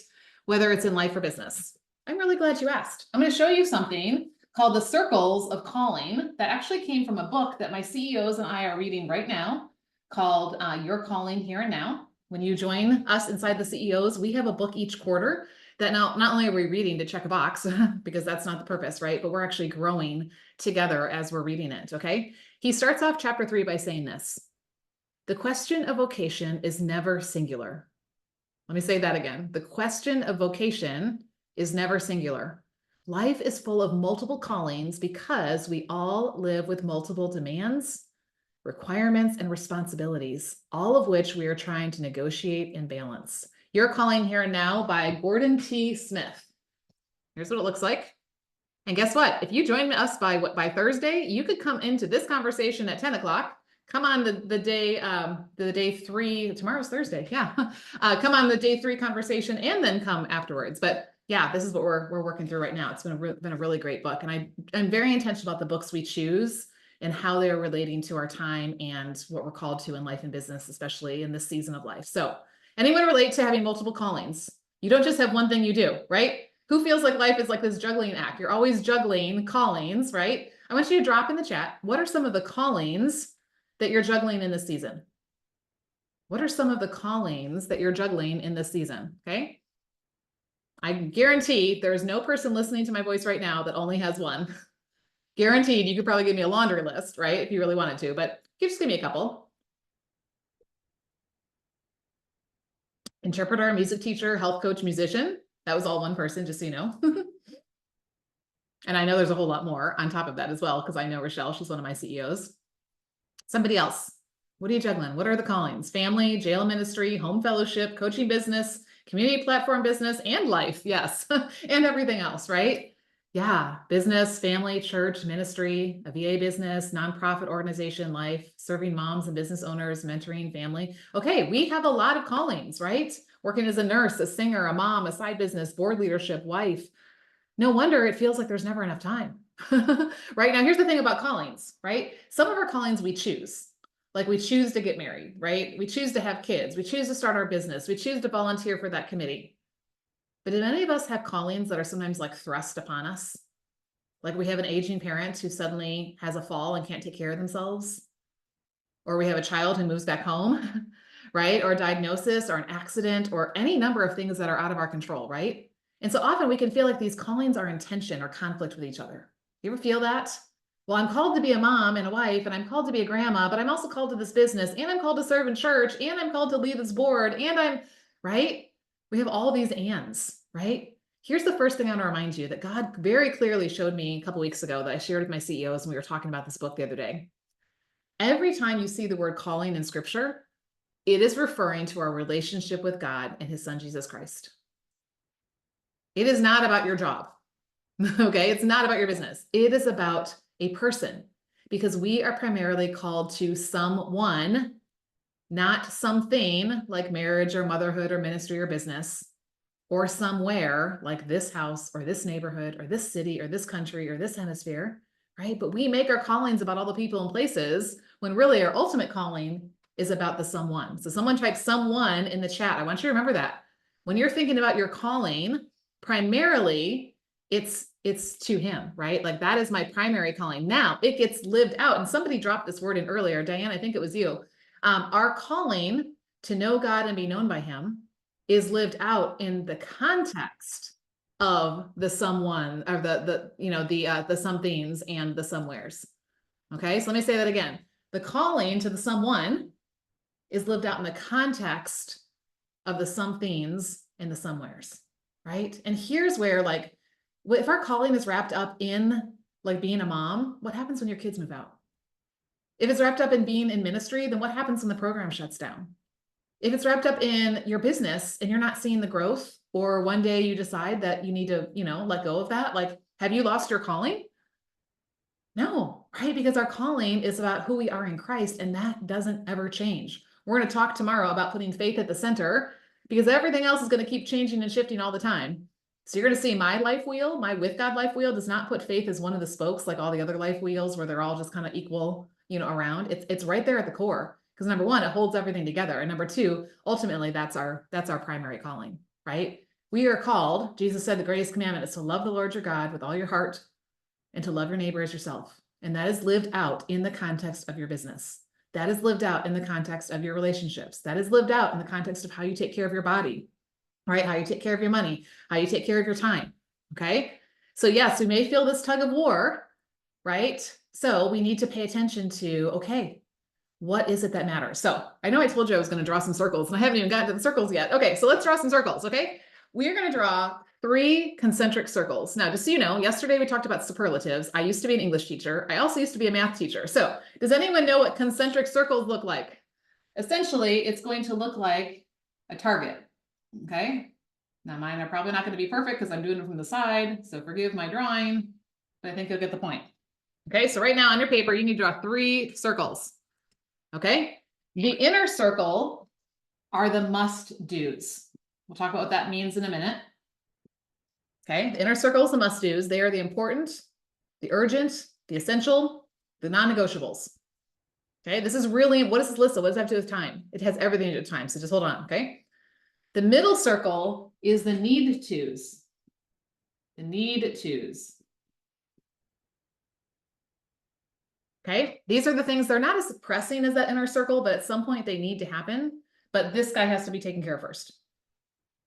Whether it's in life or business. I'm really glad you asked. I'm going to show you something called The Circles of Calling that actually came from a book that my CEOs and I are reading right now called Your Calling Here and Now. When you join us inside the CEOs, we have a book each quarter that not only are we reading to check a box, because that's not the purpose, right? But we're actually growing together as we're reading it, okay? He starts off chapter 3 by saying this: the question of vocation is never singular. Let me say that again. The question of vocation is never singular. Life is full of multiple callings because we all live with multiple demands, requirements, and responsibilities, all of which we are trying to negotiate and balance. Your Calling Here and Now by Gordon T. Smith. Here's what it looks like. And guess what? If you join us by Thursday, you could come into this conversation at 10 o'clock. Come on the day 3, tomorrow's Thursday. Yeah. Come on the day 3 conversation and then come afterwards. But yeah, this is what we're working through right now. It's been a really great book. And I'm very intentional about the books we choose and how they're relating to our time and what we're called to in life and business, especially in this season of life. So anyone relate to having multiple callings? You don't just have one thing you do, right? Who feels like life is like this juggling act? You're always juggling callings, right? I want you to drop in the chat. What are some of the callings that you're juggling in this season? What are some of the callings that you're juggling in this season? Okay. I guarantee there's no person listening to my voice right now that only has one. Guaranteed, you could probably give me a laundry list, right? If you really wanted to, but you just give me a couple. Interpreter, music teacher, health coach, musician. That was all one person, just so you know. And I know there's a whole lot more on top of that as well, because I know Rochelle, she's one of my CEOs. Somebody else. What are you juggling? What are the callings? Family, jail ministry, home fellowship, coaching business, community platform business, and life. Yes. And everything else, right? Yeah. Business, family, church, ministry, a VA business, nonprofit organization, life, serving moms and business owners, mentoring family. Okay. We have a lot of callings, right? Working as a nurse, a singer, a mom, a side business, board leadership, wife. No wonder it feels like there's never enough time. Right now, here's the thing about callings, right? Some of our callings we choose. Like we choose to get married, right? We choose to have kids. We choose to start our business. We choose to volunteer for that committee. But do any of us have callings that are sometimes like thrust upon us? Like we have an aging parent who suddenly has a fall and can't take care of themselves. Or we have a child who moves back home, right? Or a diagnosis or an accident or any number of things that are out of our control, right? And so often we can feel like these callings are in tension or conflict with each other. You ever feel that? Well, I'm called to be a mom and a wife, and I'm called to be a grandma, but I'm also called to this business, and I'm called to serve in church, and I'm called to lead this board, and I'm, right? We have all these ands, right? Here's the first thing I want to remind you that God very clearly showed me a couple weeks ago that I shared with my CEOs when we were talking about this book the other day. Every time you see the word calling in scripture, it is referring to our relationship with God and his son, Jesus Christ. It is not about your job. Okay. It's not about your business. It is about a person, because we are primarily called to someone, not something like marriage or motherhood or ministry or business, or somewhere like this house or this neighborhood or this city or this country or this hemisphere, right? But we make our callings about all the people and places when really our ultimate calling is about the someone. So someone type someone in the chat. I want you to remember that. When you're thinking about your calling, primarily it's to him, right? Like that is my primary calling. Now it gets lived out. And somebody dropped this word in earlier. Diane, I think it was you. Our calling to know God and be known by him is lived out in the context of the someone or the somethings and the somewheres. Okay. So let me say that again. The calling to the someone is lived out in the context of the somethings and the somewheres. Right. And here's where, like, if our calling is wrapped up in like being a mom, what happens when your kids move out? If it's wrapped up in being in ministry, then what happens when the program shuts down? If it's wrapped up in your business and you're not seeing the growth, or one day you decide that you need to, let go of that, like, have you lost your calling? No, right? Because our calling is about who we are in Christ, and that doesn't ever change. We're going to talk tomorrow about putting faith at the center, because everything else is going to keep changing and shifting all the time. So you're going to see my life wheel, my with God life wheel does not put faith as one of the spokes like all the other life wheels where they're all just kind of equal, around. It's right there at the core, because number one, it holds everything together. And number two, ultimately that's our primary calling, right? We are called, Jesus said the greatest commandment is to love the Lord your God with all your heart and to love your neighbor as yourself. And that is lived out in the context of your business. That is lived out in the context of your relationships. That is lived out in the context of how you take care of your body, right? How you take care of your money, how you take care of your time. Okay. So yes, we may feel this tug of war, right? So we need to pay attention to, okay, what is it that matters? So I know I told you I was going to draw some circles and I haven't even gotten to the circles yet. Okay. So let's draw some circles. Okay. We're going to draw 3 concentric circles. Now, just so you know, yesterday we talked about superlatives. I used to be an English teacher. I also used to be a math teacher. So does anyone know what concentric circles look like? Essentially, it's going to look like a target, okay? Now mine are probably not going to be perfect because I'm doing it from the side, so forgive my drawing, but I think you'll get the point. Okay, so right now on your paper, you need to draw 3 circles, okay? The inner circle are the must-dos. We'll talk about what that means in a minute. Okay, the inner circle is the must-dos. They are the important, the urgent, the essential, the non-negotiables. Okay, this is really, what is this list of? What does it have to do with time? It has everything to do with time, so just hold on, okay? The middle circle is the need-tos. The need-tos. Okay, these are the things, they're not as pressing as that inner circle, but at some point they need to happen. But this guy has to be taken care of first.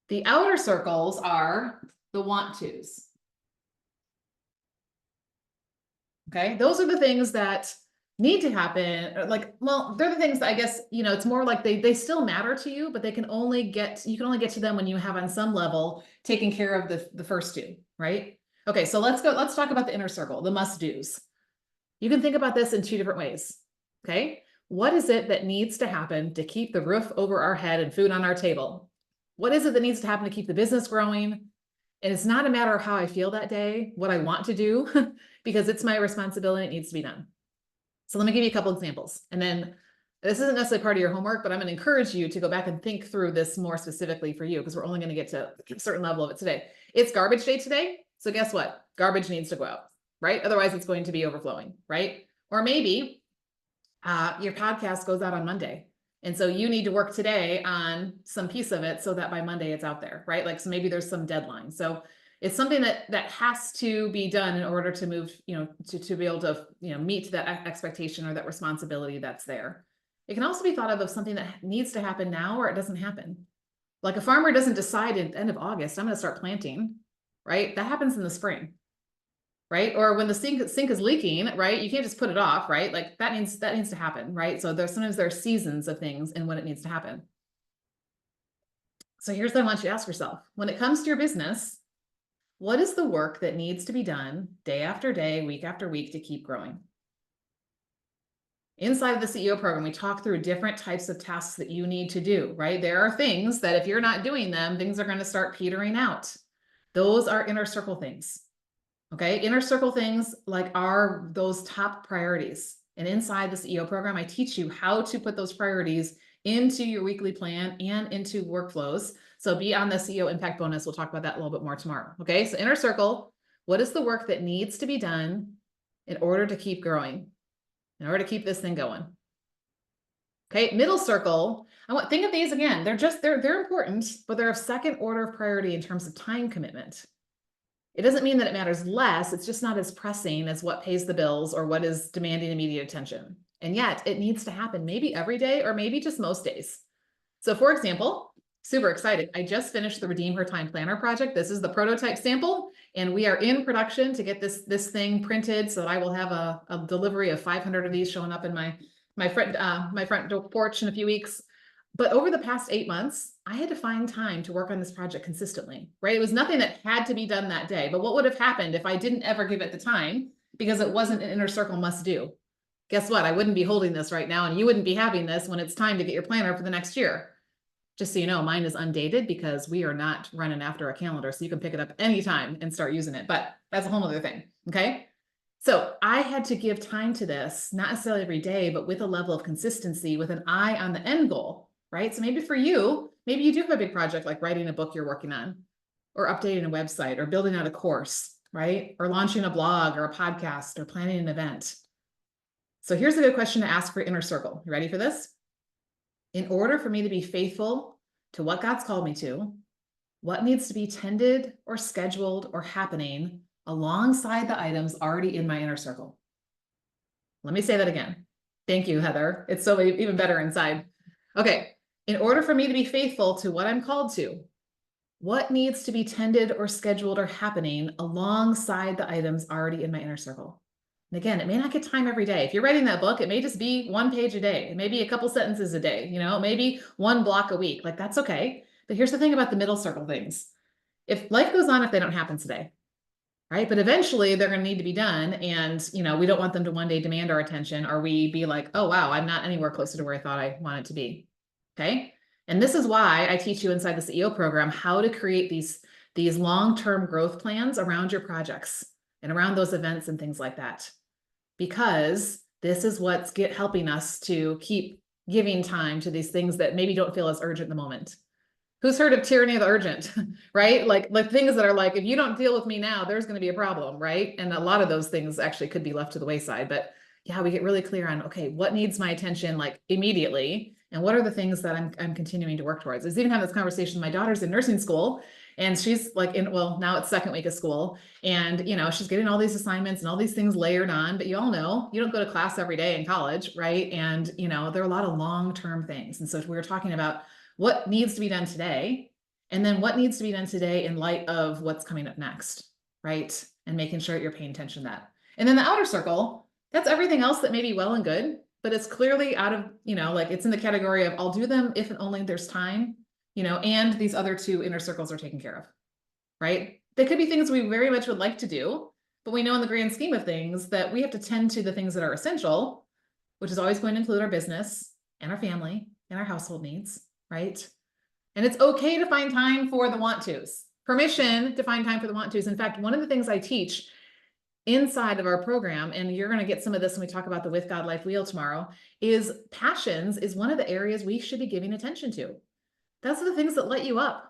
The outer circles are the want-tos. Okay, those are the things that need to happen. Like, well, they're the things that I guess, you know, it's more like they still matter to you, but they can only get, you can only get to them when you have on some level taken care of the first 2, right? Okay, so let's talk about the inner circle, the must-dos. You can think about this in 2 different ways, okay? What is it that needs to happen to keep the roof over our head and food on our table? What is it that needs to happen to keep the business growing? And it's not a matter of how I feel that day, what I want to do, because it's my responsibility, it needs to be done. So let me give you a couple examples. And then this isn't necessarily part of your homework, but I'm going to encourage you to go back and think through this more specifically for you, because we're only going to get to a certain level of it today. It's garbage day today. So guess what? Garbage needs to go out, right? Otherwise it's going to be overflowing, right? Or maybe your podcast goes out on Monday. And so you need to work today on some piece of it so that by Monday it's out there, right? Like, so maybe there's some deadline. So it's something that has to be done in order to move, you know, to be able to, you know, meet that expectation or that responsibility that's there. It can also be thought of something that needs to happen now or it doesn't happen. Like a farmer doesn't decide at the end of August, I'm going to start planting, right? That happens in the spring, right? Or when the sink is leaking, right? You can't just put it off, right? Like that needs to happen, right? So sometimes there are seasons of things and when it needs to happen. So here's what I want you to ask yourself. When it comes to your business, what is the work that needs to be done day after day, week after week to keep growing? Inside of the CEO program, we talk through different types of tasks that you need to do, right? There are things that if you're not doing them, things are going to start petering out. Those are inner circle things. Okay, inner circle things like are those top priorities. And inside the CEO program, I teach you how to put those priorities into your weekly plan and into workflows. So be on the CEO Impact Bonus. We'll talk about that a little bit more tomorrow. Okay, so inner circle, what is the work that needs to be done in order to keep growing, in order to keep this thing going? Okay, middle circle, think of these again. They're important, but they're of second order of priority in terms of time commitment. It doesn't mean that it matters less. It's just not as pressing as what pays the bills or what is demanding immediate attention. And yet it needs to happen maybe every day or maybe just most days. So for example, super excited. I just finished the Redeem Her Time Planner project. This is the prototype sample, and we are in production to get this thing printed so that I will have a delivery of 500 of these showing up in my front porch in a few weeks. But over the past 8 months, I had to find time to work on this project consistently, right? It was nothing that had to be done that day, but what would have happened if I didn't ever give it the time because it wasn't an inner circle must do? Guess what? I wouldn't be holding this right now, and you wouldn't be having this when it's time to get your planner for the next year. Just so you know, mine is undated because we are not running after a calendar, so you can pick it up anytime and start using it, but that's a whole other thing, okay? So I had to give time to this, not necessarily every day, but with a level of consistency with an eye on the end goal, right? So maybe for you, maybe you do have a big project like writing a book you're working on, or updating a website, or building out a course, right? Or launching a blog or a podcast or planning an event. So here's a good question to ask for inner circle. You ready for this? In order for me to be faithful to what God's called me to, what needs to be tended or scheduled or happening alongside the items already in my inner circle? Let me say that again. Thank you, Heather. It's so even better inside. Okay. In order for me to be faithful to what I'm called to, what needs to be tended or scheduled or happening alongside the items already in my inner circle? And again, it may not get time every day. If you're writing that book, it may just be 1 page a day. It may be a couple sentences a day, maybe 1 block a week. Like that's okay. But here's the thing about the middle circle things. if life goes on, if they don't happen today, right? But eventually they're going to need to be done. And, we don't want them to one day demand our attention, or we be like, oh, wow, I'm not anywhere closer to where I thought I wanted to be. Okay. And this is why I teach you inside the CEO program how to create these long-term growth plans around your projects and around those events and things like that. Because this is what's helping us to keep giving time to these things that maybe don't feel as urgent in the moment. Who's heard of tyranny of the urgent, right? Like things that are like, if you don't deal with me now, there's going to be a problem, right? And a lot of those things actually could be left to the wayside. But yeah, we get really clear on, okay, what needs my attention like immediately? And what are the things that I'm continuing to work towards? I was even having this conversation. My daughter's in nursing school, and she's like now it's second week of school, and she's getting all these assignments and all these things layered on. But you all know you don't go to class every day in college, right? And there are a lot of long-term things. And so we were talking about what needs to be done today, and then what needs to be done today in light of what's coming up next, right? And making sure you're paying attention to that. And then the outer circle, that's everything else that may be well and good, but it's clearly out of, like it's in the category of I'll do them if and only there's time, and these other two inner circles are taken care of, right? They could be things we very much would like to do, but we know in the grand scheme of things that we have to tend to the things that are essential, which is always going to include our business and our family and our household needs, right? And it's okay to find time for the want tos, permission to find time for the want tos. In fact, one of the things I teach inside of our program, and you're going to get some of this when we talk about the With God Life Wheel tomorrow, is passions is one of the areas we should be giving attention to. That's the things that light you up,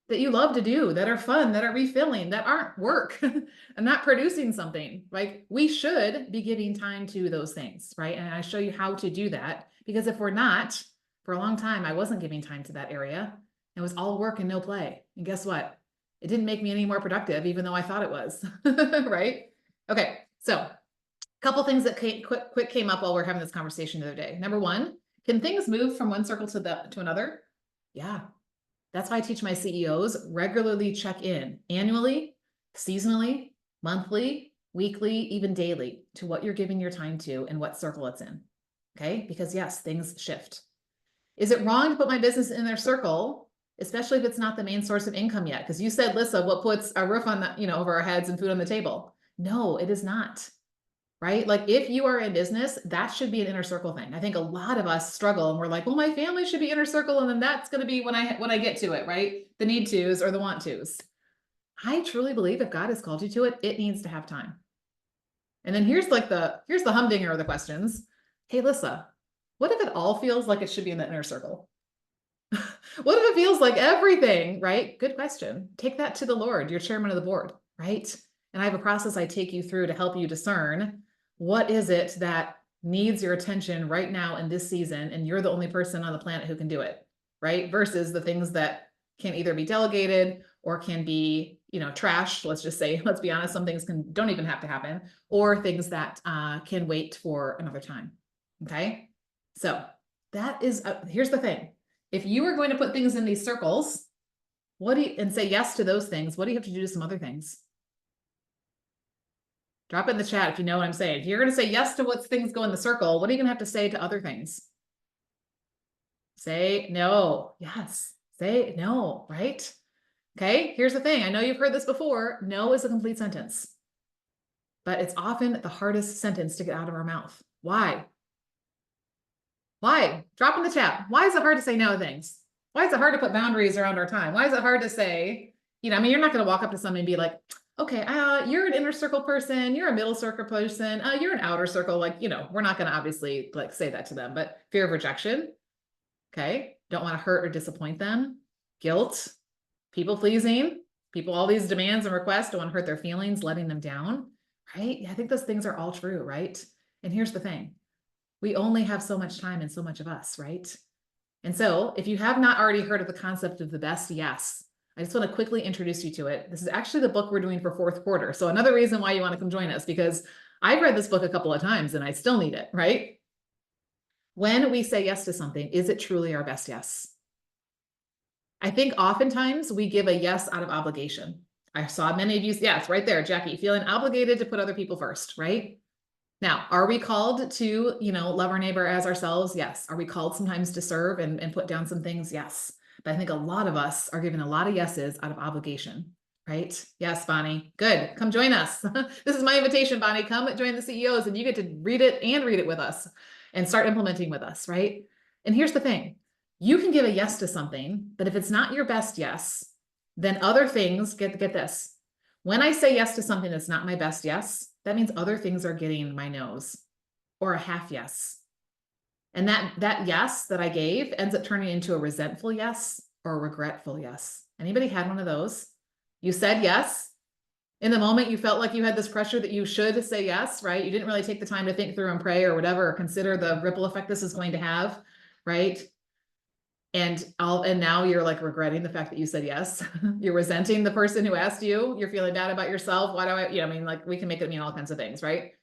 that you love to do, that are fun, that are refilling, that aren't work and not producing something. Like we should be giving time to those things, right? And I show you how to do that, because if we're not, for a long time, I wasn't giving time to that area. It was all work and no play. And guess what? It didn't make me any more productive, even though I thought it was, right? Okay, so a couple things that quick came up while we were having this conversation the other day. Number one, can things move from one circle to another? Yeah, that's why I teach my CEOs regularly check in annually, seasonally, monthly, weekly, even daily to what you're giving your time to and what circle it's in. Okay, because yes, things shift. Is it wrong to put my business in their circle, especially if it's not the main source of income yet? Because you said, Lissa, what puts a roof on the, over our heads and food on the table? No, it is not, right? Like if you are in business, that should be an inner circle thing. I think a lot of us struggle and we're like, well, my family should be inner circle. And then that's going to be when I get to it, right? The need tos or the want tos. I truly believe if God has called you to it, it needs to have time. And then here's the humdinger of the questions. Hey, Lissa, what if it all feels like it should be in the inner circle? What if it feels like everything, right? Good question. Take that to the Lord, your chairman of the board, right? And I have a process I take you through to help you discern what is it that needs your attention right now in this season, and you're the only person on the planet who can do it, right? Versus the things that can either be delegated or can be, trashed. Let's just say, let's be honest, some things don't even have to happen, or things that can wait for another time. Okay, so that is here's the thing. If you are going to put things in these circles, and say yes to those things, what do you have to do to some other things? Drop it in the chat if you know what I'm saying. If you're going to say yes to what things go in the circle, what are you going to have to say to other things? Say no. Yes. Say no, right? Okay, here's the thing. I know you've heard this before. No is a complete sentence, but it's often the hardest sentence to get out of our mouth. Why? Why? Drop in the chat. Why is it hard to say no to things? Why is it hard to put boundaries around our time? Why is it hard to say, you're not going to walk up to someone and be like, okay, you're an inner circle person, you're a middle circle person, you're an outer circle. We're not going to obviously say that to them, but fear of rejection. Okay. Don't want to hurt or disappoint them. Guilt, people pleasing, all these demands and requests, don't want to hurt their feelings, letting them down. Right. I think those things are all true. Right. And here's the thing. We only have so much time and so much of us. Right. And so if you have not already heard of the concept of the best yes, I just want to quickly introduce you to it. This is actually the book we're doing for fourth quarter. So another reason why you want to come join us, because I've read this book a couple of times and I still need it, right? When we say yes to something, is it truly our best yes? I think oftentimes we give a yes out of obligation. I saw many of you, yes, right there, Jackie, feeling obligated to put other people first, right? Now, are we called to, love our neighbor as ourselves? Yes. Are we called sometimes to serve and put down some things? Yes. But I think a lot of us are giving a lot of yeses out of obligation. right? Yes, Bonnie. Good. Come join us. This is my invitation, Bonnie. Come join the CEOs and you get to read it with us and start implementing with us, right? And here's the thing. You can give a yes to something, but if it's not your best yes, then other things, get this. When I say yes to something that's not my best yes, that means other things are getting my no's or a half yes. And that yes that I gave ends up turning into a resentful yes or a regretful yes. Anybody had one of those? You said yes. In the moment, you felt like you had this pressure that you should say yes, right? You didn't really take the time to think through and pray or whatever, or consider the ripple effect this is going to have, right? And now you're like regretting the fact that you said yes. You're resenting the person who asked you. You're feeling bad about yourself. Why do I, I mean, like we can make it mean all kinds of things, right?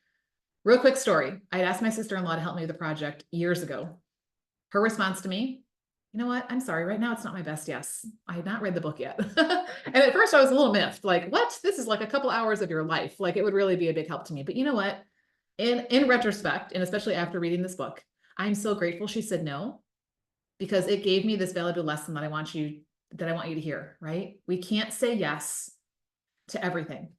Real quick story. I had asked my sister-in-law to help me with the project years ago. Her response to me, you know what? I'm sorry. Right now, it's not my best yes. I had not read the book yet. And at first I was a little miffed, like, what? This is like a couple hours of your life. Like it would really be a big help to me. But you know what? In retrospect, and especially after reading this book, I'm so grateful she said no, because it gave me this valuable lesson that I want you to hear, right? We can't say yes to everything.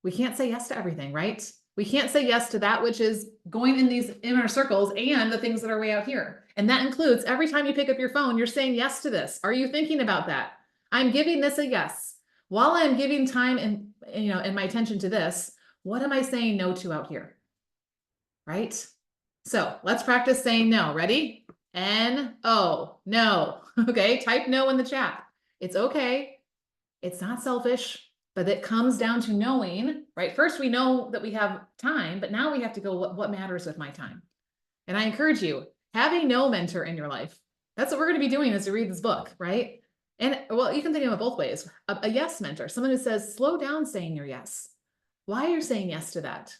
We can't say yes to everything, right? We can't say yes to that which is going in these inner circles and the things that are way out here. And that includes every time you pick up your phone, you're saying yes to this. Are you thinking about that? I'm giving this a yes. While I'm giving time and my attention to this, what am I saying no to out here? Right? So let's practice saying no. Ready? N-O, no. Okay, type no in the chat. It's okay. It's not selfish, but it comes down to knowing, right? First, we know that we have time, but now we have to go, what matters with my time? And I encourage you, have a no mentor in your life. That's what we're going to be doing as we read this book, right? And well, you can think of it both ways. A yes mentor, someone who says, slow down saying your yes. Why are you saying yes to that?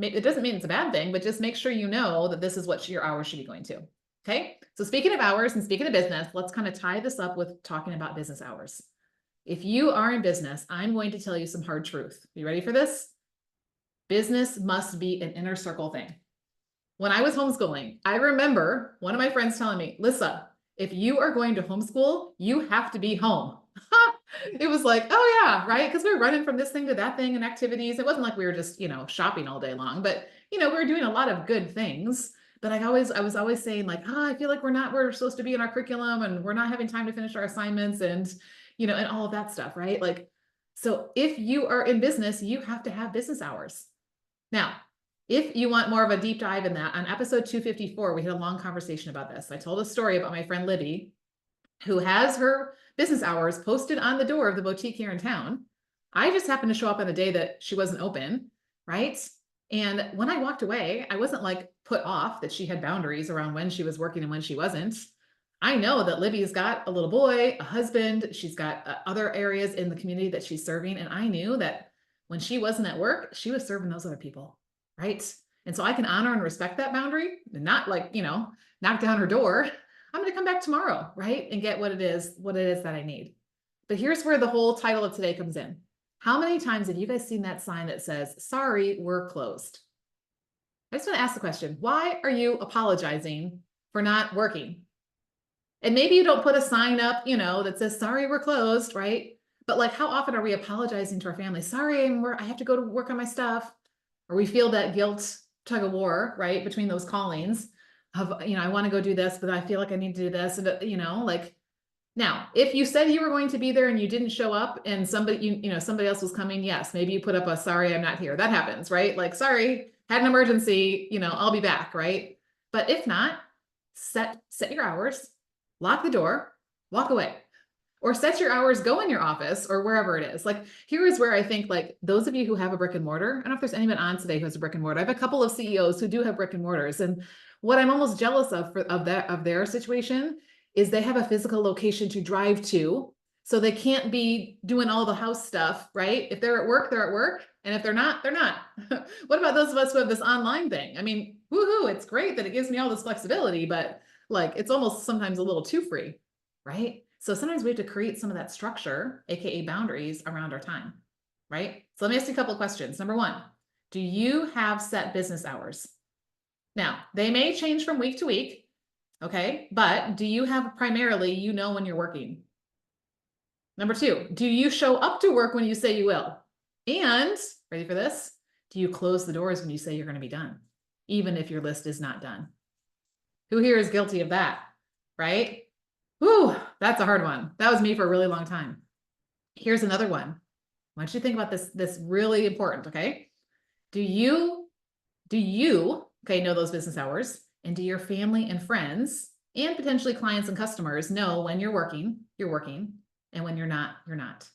It doesn't mean it's a bad thing, but just make sure you know that this is what your hours should be going to. Okay. So speaking of hours and speaking of business, let's kind of tie this up with talking about business hours. If you are in business, I'm going to tell you some hard truth. You ready for this? Business must be an inner circle thing. When I was homeschooling, I remember one of my friends telling me, Lissa, if you are going to homeschool, you have to be home. It was like, oh yeah, right? Because we were running from this thing to that thing and activities. It wasn't like we were just, shopping all day long, but we were doing a lot of good things. But I was always saying like, I feel like we're supposed to be in our curriculum and we're not having time to finish our assignments and all of that stuff, right? Like, so if you are in business, you have to have business hours. Now, if you want more of a deep dive in that, on episode 254, we had a long conversation about this. I told a story about my friend Libby, who has her business hours posted on the door of the boutique here in town. I just happened to show up on the day that she wasn't open, right? And when I walked away, I wasn't like put off that she had boundaries around when she was working and when she wasn't. I know that Libby's got a little boy, a husband, she's got other areas in the community that she's serving. And I knew that when she wasn't at work, she was serving those other people, right? And so I can honor and respect that boundary and not like, knock down her door. I'm going to come back tomorrow, right? And get what it is that I need. But here's where the whole title of today comes in. How many times have you guys seen that sign that says, sorry, we're closed? I just want to ask the question, why are you apologizing for not working? And maybe you don't put a sign up, that says, sorry, we're closed, right? But like, how often are we apologizing to our family? Sorry, I have to go to work on my stuff. Or we feel that guilt tug of war, right? Between those callings of, I want to go do this, but I feel like I need to do this. And, like, now, if you said you were going to be there and you didn't show up and somebody else was coming, yes, maybe you put up a, sorry, I'm not here. That happens, right? Like, sorry, had an emergency, I'll be back, right? But if not, set your hours. Lock the door, walk away, or set your hours, go in your office or wherever it is. Like, here is where I think, like, those of you who have a brick and mortar, I don't know if there's anyone on today who has a brick and mortar. I have a couple of CEOs who do have brick and mortars. And what I'm almost jealous of their situation is they have a physical location to drive to. So they can't be doing all the house stuff, right? If they're at work, they're at work. And if they're not, they're not. What about those of us who have this online thing? I mean, woohoo, it's great that it gives me all this flexibility, but like, it's almost sometimes a little too free, right? So sometimes we have to create some of that structure, AKA boundaries around our time, right? So let me ask you a couple of questions. Number one, do you have set business hours? Now, they may change from week to week, okay? But do you have primarily, when you're working? Number 2, do you show up to work when you say you will? And, ready for this? Do you close the doors when you say you're going to be done, even if your list is not done? Who here is guilty of that, right? Whew, that's a hard one. That was me for a really long time. Here's another one. I want you to think about this really important, okay? Do you, okay, know those business hours? And do your family and friends and potentially clients and customers know when you're working, and when you're not, you're not?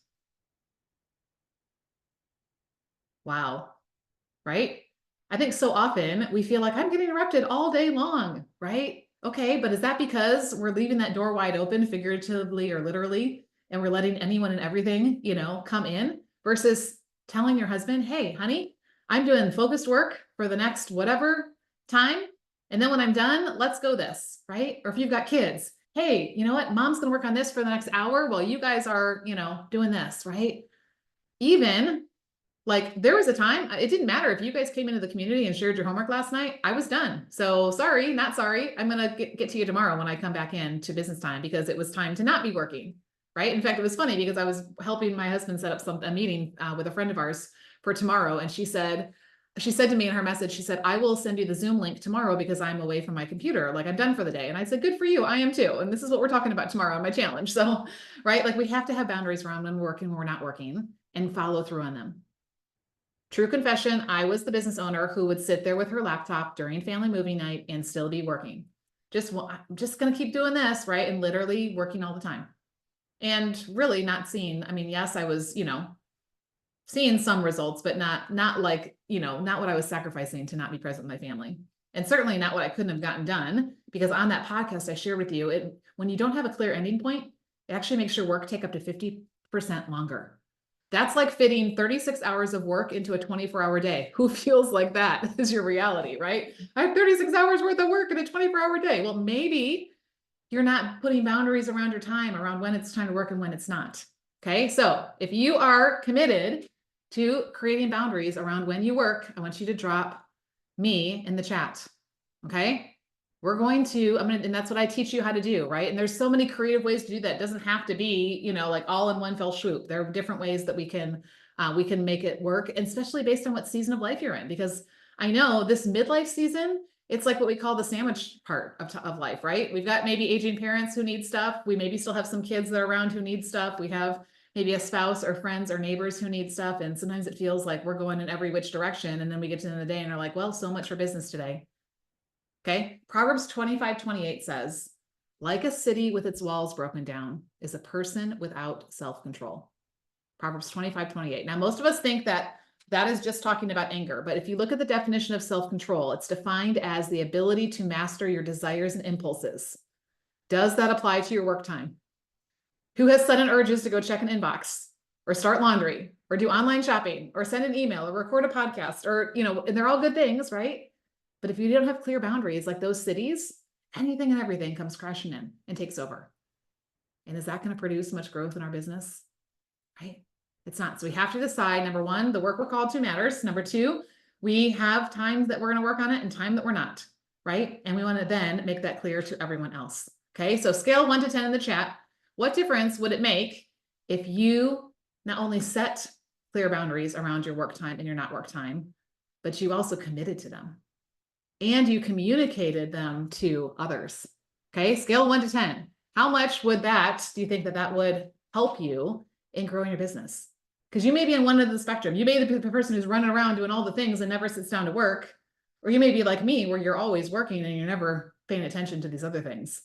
Wow, right? I think so often we feel like I'm getting interrupted all day long, right? Okay, but is that because we're leaving that door wide open, figuratively or literally, and we're letting anyone and everything, come in, versus telling your husband, hey, honey, I'm doing focused work for the next whatever time. And then when I'm done, let's go this, right? Or if you've got kids, hey, you know what? Mom's going to work on this for the next hour while you guys are, doing this, right? Even like there was a time, it didn't matter if you guys came into the community and shared your homework last night, I was done. So sorry, not sorry. I'm going to get to you tomorrow when I come back in to business time, because it was time to not be working, right? In fact, it was funny because I was helping my husband set up a meeting with a friend of ours for tomorrow. And she said to me in her message, she said, I will send you the Zoom link tomorrow because I'm away from my computer. Like I'm done for the day. And I said, good for you. I am too. And this is what we're talking about tomorrow on my challenge. So, right. Like we have to have boundaries around when we're working, when we're not working, and follow through on them. True confession, I was the business owner who would sit there with her laptop during family movie night and still be working. I'm just going to keep doing this, right? And literally working all the time. And really not seeing, yes, I was, seeing some results, but not like, not what I was sacrificing to not be present with my family. And certainly not what I couldn't have gotten done, because on that podcast I shared with you, when you don't have a clear ending point, it actually makes your work take up to 50% longer. That's like fitting 36 hours of work into a 24-hour day. Who feels like that is your reality, right? I have 36 hours worth of work in a 24-hour day. Well, maybe you're not putting boundaries around your time, around when it's time to work and when it's not. Okay. So if you are committed to creating boundaries around when you work, I want you to drop me in the chat. Okay. And that's what I teach you how to do, right? And there's so many creative ways to do that. It doesn't have to be, like all in one fell swoop. There are different ways that we can make it work, and especially based on what season of life you're in, because I know this midlife season, it's like what we call the sandwich part of life, right? We've got maybe aging parents who need stuff. We maybe still have some kids that are around who need stuff. We have maybe a spouse or friends or neighbors who need stuff. And sometimes it feels like we're going in every which direction. And then we get to the end of the day and are like, well, so much for business today. Okay. Proverbs 25:28 says, like a city with its walls broken down is a person without self-control. Proverbs 25:28. Now, most of us think that is just talking about anger. But if you look at the definition of self-control, it's defined as the ability to master your desires and impulses. Does that apply to your work time? Who has sudden urges to go check an inbox or start laundry or do online shopping or send an email or record a podcast or, and they're all good things, right? But if you don't have clear boundaries like those cities, anything and everything comes crashing in and takes over. And is that going to produce much growth in our business? Right? It's not. So we have to decide, number one, the work we're called to matters. Number two, we have times that we're going to work on it and time that we're not, right? And we want to then make that clear to everyone else. Okay. So scale 1 to 10 in the chat. What difference would it make if you not only set clear boundaries around your work time and your not work time, but you also committed to them and you communicated them to others? Okay. Scale 1 to 10. How much do you think that would help you in growing your business? Because you may be on one end of the spectrum. You may be the person who's running around doing all the things and never sits down to work. Or you may be like me, where you're always working and you're never paying attention to these other things.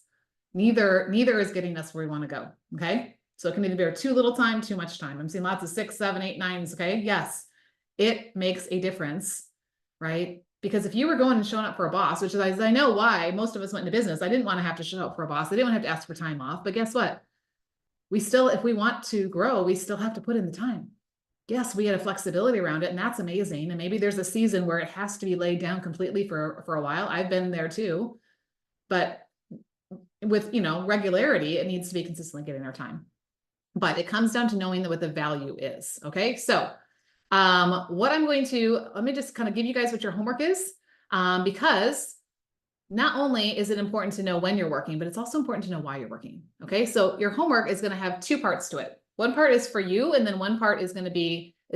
Neither is getting us where we want to go. Okay. So it can either be too little time, too much time. I'm seeing lots of 6, 7, 8, 9s. Okay. Yes, it makes a difference, right? Because if you were going and showing up for a boss, which is, I know why most of us went into business, I didn't want to have to show up for a boss. I didn't want to have to ask for time off. But guess what? If we want to grow, we still have to put in the time. Yes, we had a flexibility around it, and that's amazing. And maybe there's a season where it has to be laid down completely for a while. I've been there too. But with, regularity, it needs to be consistently getting our time. But it comes down to knowing what the value is. Okay. So let me just kind of give you guys what your homework is, because not only is it important to know when you're working, but it's also important to know why you're working. Okay. So your homework is going to have 2 parts to it. One part is for you, and then one part is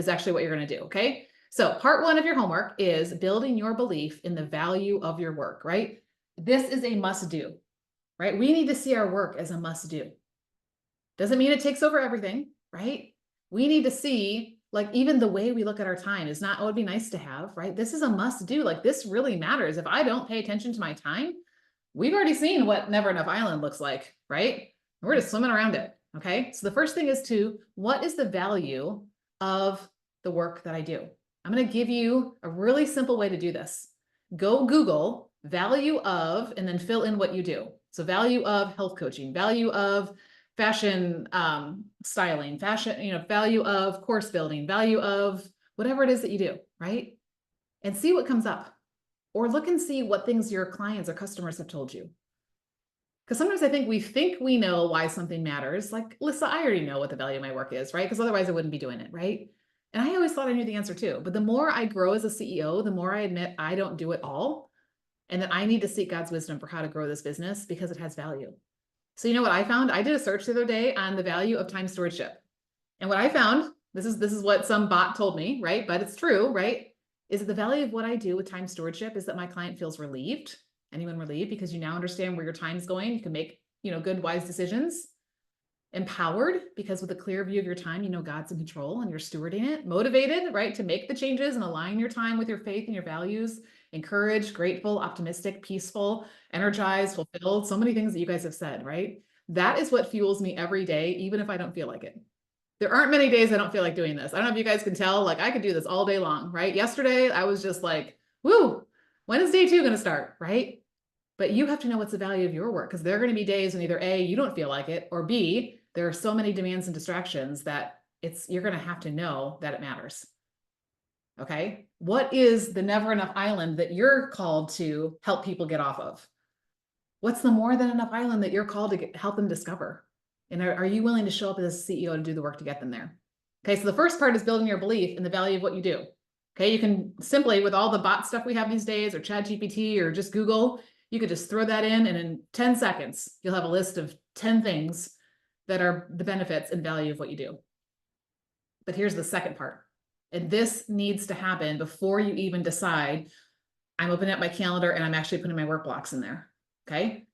actually what you're going to do. Okay. So part 1 of your homework is building your belief in the value of your work, right? This is a must do, right? We need to see our work as a must do. Doesn't mean it takes over everything, right? We need to see, like, even the way we look at our time is not, oh, it'd be nice to have, right? This is a must do. Like, this really matters. If I don't pay attention to my time, we've already seen what Never Enough Island looks like, right? We're just swimming around it. Okay. So the first thing is what is the value of the work that I do? I'm going to give you a really simple way to do this. Go Google value of, and then fill in what you do. So value of health coaching, value of fashion styling, value of course building, value of whatever it is that you do, right? And see what comes up. Or look and see what things your clients or customers have told you. Because sometimes I think we know why something matters. Like, Lisa, I already know what the value of my work is, right? Because otherwise I wouldn't be doing it, right? And I always thought I knew the answer too. But the more I grow as a CEO, the more I admit I don't do it all. And that I need to seek God's wisdom for how to grow this business because it has value. So you know what I found? I did a search the other day on the value of time stewardship. And what I found, this is what some bot told me, right? But it's true, right? Is that the value of what I do with time stewardship is that my client feels relieved. Anyone relieved because you now understand where your time is going. You can make, good, wise decisions. Empowered because with a clear view of your time, God's in control and you're stewarding it. Motivated, right? To make the changes and align your time with your faith and your values. Encouraged, grateful, optimistic, peaceful, energized, fulfilled. So many things that you guys have said, right? That is what fuels me every day, even if I don't feel like it. There aren't many days I don't feel like doing this. I don't know if you guys can tell, like I could do this all day long, right? Yesterday, I was just like, woo, when is day 2 going to start, right? But you have to know what's the value of your work because there are going to be days when either A, you don't feel like it, or B, there are so many demands and distractions that you're going to have to know that it matters. Okay. What is the Never Enough Island that you're called to help people get off of? What's the more than enough island that you're called to help them discover? And are you willing to show up as a CEO to do the work to get them there? Okay. So the first part is building your belief in the value of what you do. Okay. You can simply, with all the bot stuff we have these days or ChatGPT or just Google, you could just throw that in and in 10 seconds, you'll have a list of 10 things that are the benefits and value of what you do. But here's the second part. And this needs to happen before you even decide, I'm opening up my calendar and I'm actually putting my work blocks in there. Okay.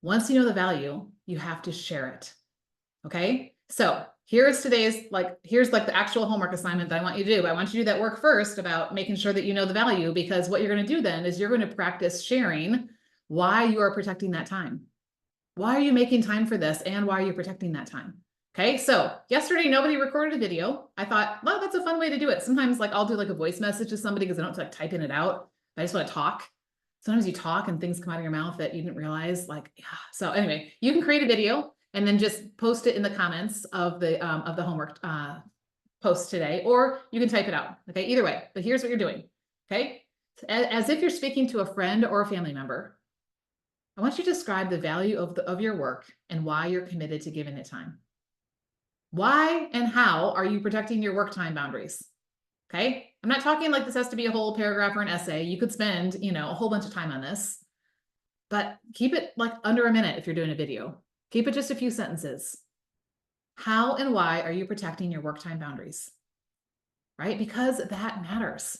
Once you know the value, you have to share it. Okay. So here's here's the actual homework assignment that I want you to do. I want you to do that work first about making sure that you know the value, because what you're going to do then is you're going to practice sharing why you are protecting that time. Why are you making time for this? And why are you protecting that time? Okay. So yesterday, nobody recorded a video. I thought, well, that's a fun way to do it. Sometimes I'll do a voice message to somebody because I don't have to typing it out. I just want to talk. Sometimes you talk and things come out of your mouth that you didn't realize, yeah. So anyway, you can create a video and then just post it in the comments of the homework post today, or you can type it out. Okay. Either way, but here's what you're doing. Okay. As if you're speaking to a friend or a family member, I want you to describe the value of your work and why you're committed to giving it time. Why and how are you protecting your work time boundaries? Okay. I'm not talking like this has to be a whole paragraph or an essay. You could spend, a whole bunch of time on this, but keep it under a minute if you're doing a video. Keep it just a few sentences. How and why are you protecting your work time boundaries? Right? Because that matters,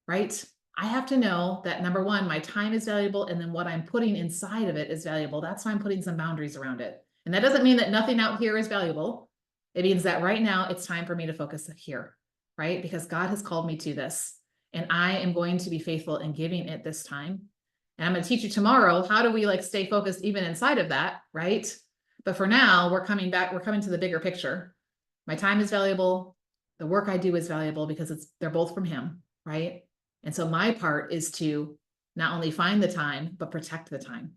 right? I have to know that number one, my time is valuable, and then what I'm putting inside of it is valuable. That's why I'm putting some boundaries around it. And that doesn't mean that nothing out here is valuable. It means that right now it's time for me to focus here, right? Because God has called me to this, and I am going to be faithful in giving it this time. And I'm going to teach you tomorrow, how do we stay focused even inside of that, right? But for now, we're coming to the bigger picture. My time is valuable. The work I do is valuable because they're both from Him, right? And so my part is to not only find the time, but protect the time.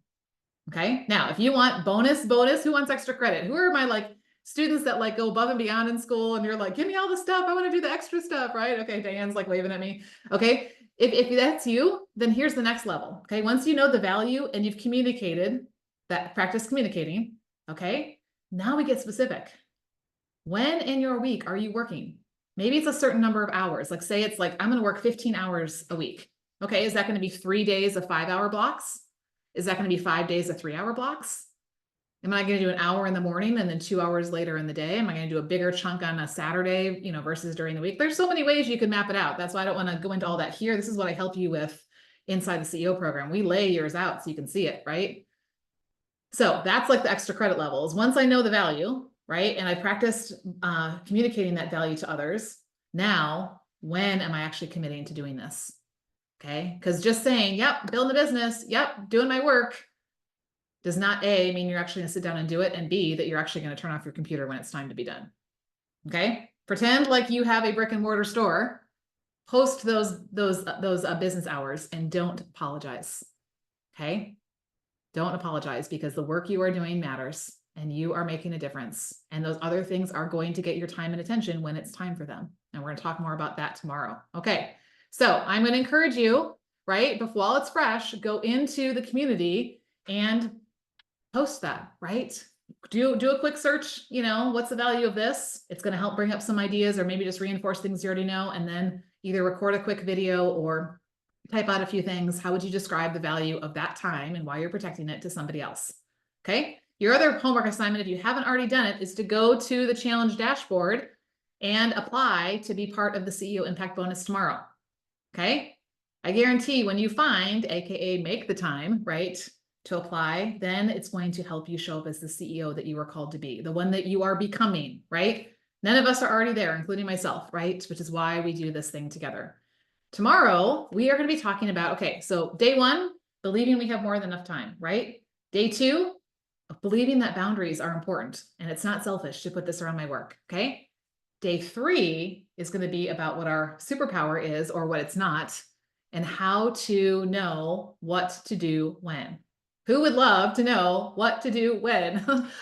Okay. Now, if you want bonus, who wants extra credit? Who are my students that go above and beyond in school and you're like, give me all the stuff. I want to do the extra stuff, right? Okay. Diane's waving at me. Okay. If that's you, then here's the next level. Okay. Once you know the value and you've communicated that, practice communicating. Okay. Now we get specific. When in your week are you working? Maybe it's a certain number of hours. Say it's I'm going to work 15 hours a week. Okay. Is that going to be 3 days of 5-hour blocks? Is that going to be 5 days of 3-hour blocks? Am I going to do an hour in the morning and then 2 hours later in the day? Am I going to do a bigger chunk on a Saturday, versus during the week? There's so many ways you can map it out. That's why I don't want to go into all that here. This is what I help you with inside the CEO program. We lay yours out so you can see it, right? So that's like the extra credit levels. Once I know the value, right? And I practiced communicating that value to others. Now, when am I actually committing to doing this? Okay. Because just saying, yep, building a business, yep, doing my work, does not A, mean you're actually gonna sit down and do it, and B, that you're actually gonna turn off your computer when it's time to be done. Okay? Pretend like you have a brick and mortar store, post those business hours, and don't apologize. Okay? Don't apologize, because the work you are doing matters and you are making a difference. And those other things are going to get your time and attention when it's time for them. And we're gonna talk more about that tomorrow. Okay. So I'm gonna encourage you, right? While it's fresh, go into the community and post that, right? Do a quick search, what's the value of this? It's going to help bring up some ideas, or maybe just reinforce things you already know, and then either record a quick video or type out a few things. How would you describe the value of that time and why you're protecting it to somebody else? Okay. Your other homework assignment, if you haven't already done it, is to go to the challenge dashboard and apply to be part of the CEO Impact Bonus tomorrow. Okay. I guarantee when you find, AKA make the time, right, to apply, then it's going to help you show up as the CEO that you are called to be, the one that you are becoming, right? None of us are already there, including myself, right? Which is why we do this thing together. Tomorrow, we are going to be talking about, okay, so day 1, believing we have more than enough time, right? Day 2, believing that boundaries are important and it's not selfish to put this around my work, okay? Day 3 is going to be about what our superpower is or what it's not, and how to know what to do when. Who would love to know what to do when?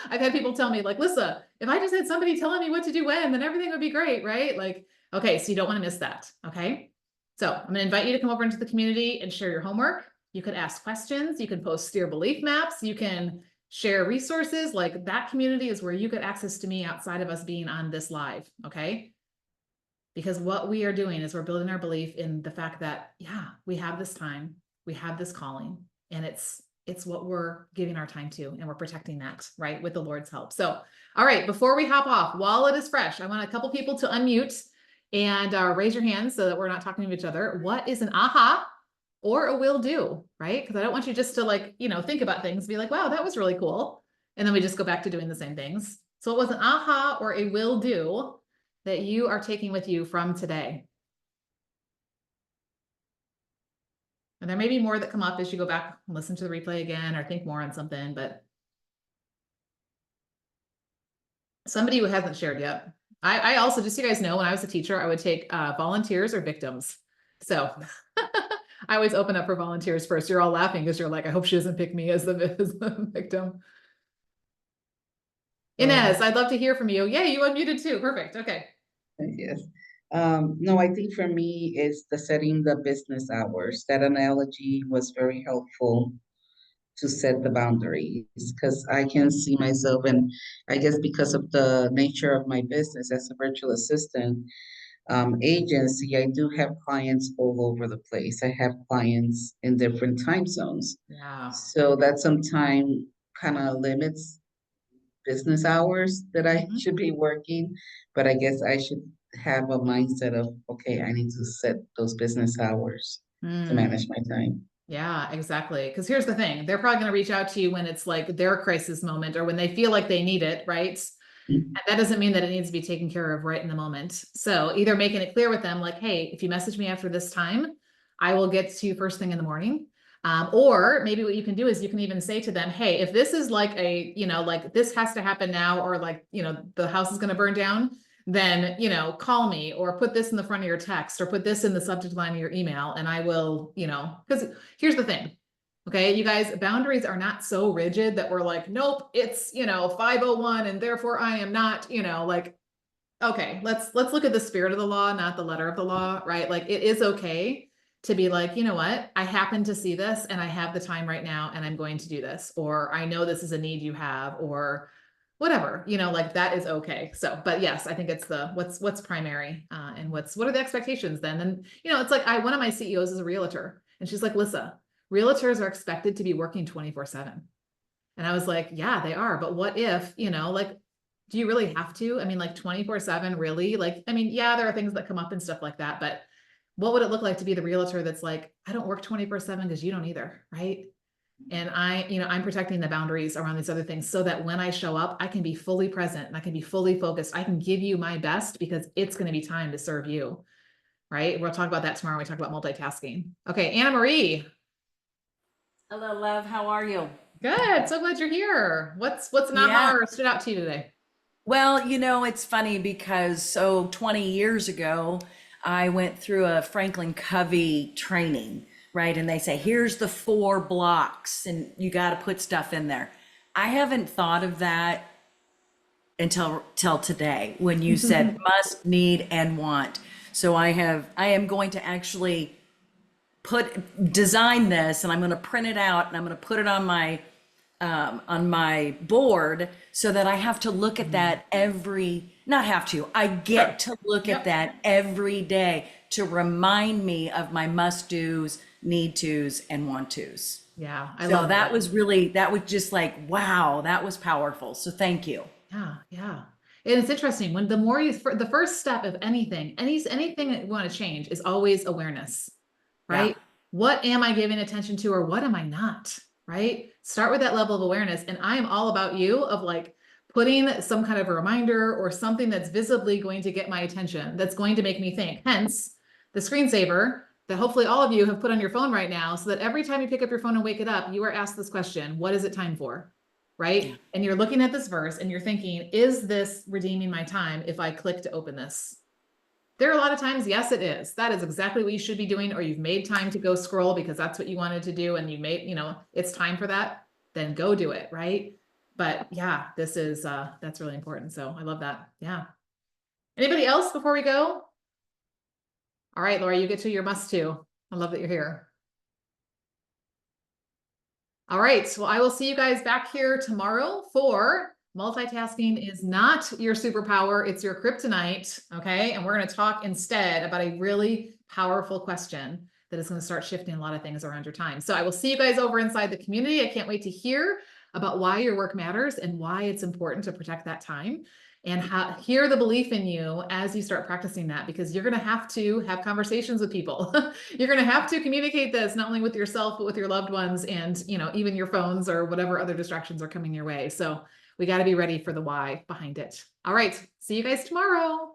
I've had people tell me, like, Lisa, if I just had somebody telling me what to do when, then everything would be great, right? Like, okay, so you don't want to miss that, okay? So I'm going to invite you to come over into the community and share your homework. You can ask questions. You can post your belief maps. You can share resources. Like, that community is where you get access to me outside of us being on this live, okay? Because what we are doing is we're building our belief in the fact that, yeah, we have this time, we have this calling, and it's what we're giving our time to, and we're protecting that, right, with the Lord's help. So, all right, before we hop off, while it is fresh, I want a couple people to unmute and raise your hands so that we're not talking to each other. What is an aha or a will do, right? Because I don't want you just to think about things, be like, wow, that was really cool. And then we just go back to doing the same things. So it was an aha or a will do that you are taking with you from today. And there may be more that come up as you go back and listen to the replay again or think more on something, but somebody who hasn't shared yet. I also, just so you guys know, when I was a teacher, I would take volunteers or victims. So I always open up for volunteers first. You're all laughing because you're like, I hope she doesn't pick me as the victim. Inez, I'd love to hear from you. Yeah, you unmuted too. Perfect. Okay. Yes. No, I think for me it's the setting the business hours. That analogy was very helpful to set the boundaries, because I can see myself, and I guess because of the nature of my business as a virtual assistant agency, I do have clients all over the place. I have clients in different time zones. Yeah. So that sometimes kind of limits business hours that I should be working, but I guess I should have a mindset of, okay, I need to set those business hours to manage my time. Yeah, exactly. Because here's the thing, they're probably going to reach out to you when it's like their crisis moment or when they feel like they need it, right? And that doesn't mean that it needs to be taken care of right in the moment. So either making it clear with them, like, hey, if you message me after this time, I will get to you first thing in the morning. Or maybe what you can do is you can even say to them, hey, if this is like like this has to happen now, or like, the house is going to burn down, then, call me, or put this in the front of your text, or put this in the subject line of your email. And I will, because here's the thing. Okay, you guys, boundaries are not so rigid that we're like, nope, it's, 5:01 and therefore I am not, okay, let's look at the spirit of the law, not the letter of the law, right? Like, it is okay to be like, you know what, I happen to see this and I have the time right now and I'm going to do this, or I know this is a need you have, or whatever, like, that is okay. So, but yes, I think it's the, what's primary, and what are the expectations then? And, it's like, one of my CEOs is a realtor, and she's like, Lisa, realtors are expected to be working 24/7. And I was like, yeah, they are. But what if, like, do you really have to? I mean, like 24/7, really? Like, I mean, yeah, there are things that come up and stuff like that, but what would it look like to be the realtor that's like, I don't work 24/7 because you don't either, right? And I'm protecting the boundaries around these other things so that when I show up, I can be fully present and I can be fully focused. I can give you my best because it's going to be time to serve you, right? We'll talk about that tomorrow when we talk about multitasking. Okay, Anna Marie. Hello, love. How are you? Good. So glad you're here. What's an aha or stood out to you today? Well, it's funny because 20 years ago, I went through a Franklin Covey training, right? And they say, here's the 4 blocks and you got to put stuff in there. I haven't thought of that until today when you said must, need, and want. So I am going to actually design this, and I'm going to print it out and I'm going to put it on my board so that I have to look at that I get to look at that every day to remind me of my must do's, need to's, and want to's. Yeah, I So love that was just like, wow, that was powerful. So thank you. Yeah. And it's interesting when the first step of anything that you want to change is always awareness, right? Yeah. What am I giving attention to or what am I not, right? Start with that level of awareness. And I am all about you of like putting some kind of a reminder or something that's visibly going to get my attention, that's going to make me think. Hence the screensaver that hopefully all of you have put on your phone right now so that every time you pick up your phone and wake it up, you are asked this question, what is it time for? Right? Yeah. And you're looking at this verse and you're thinking, is this redeeming my time if I click to open this? There are a lot of times, yes, it is. That is exactly what you should be doing, or you've made time to go scroll because that's what you wanted to do and you made, it's time for that, then go do it, right? But yeah, this is, that's really important. So I love that. Yeah. Anybody else before we go? All right, Laura, you get to your must too. I love that you're here. All right, well, I will see you guys back here tomorrow for multitasking is not your superpower, it's your kryptonite, okay? And we're going to talk instead about a really powerful question that is going to start shifting a lot of things around your time. So I will see you guys over inside the community. I can't wait to hear about why your work matters and why it's important to protect that time and hear the belief in you as you start practicing that, because you're going to have conversations with people. You're going to have to communicate this not only with yourself, but with your loved ones and, even your phones or whatever other distractions are coming your way. So we got to be ready for the why behind it. All right. See you guys tomorrow.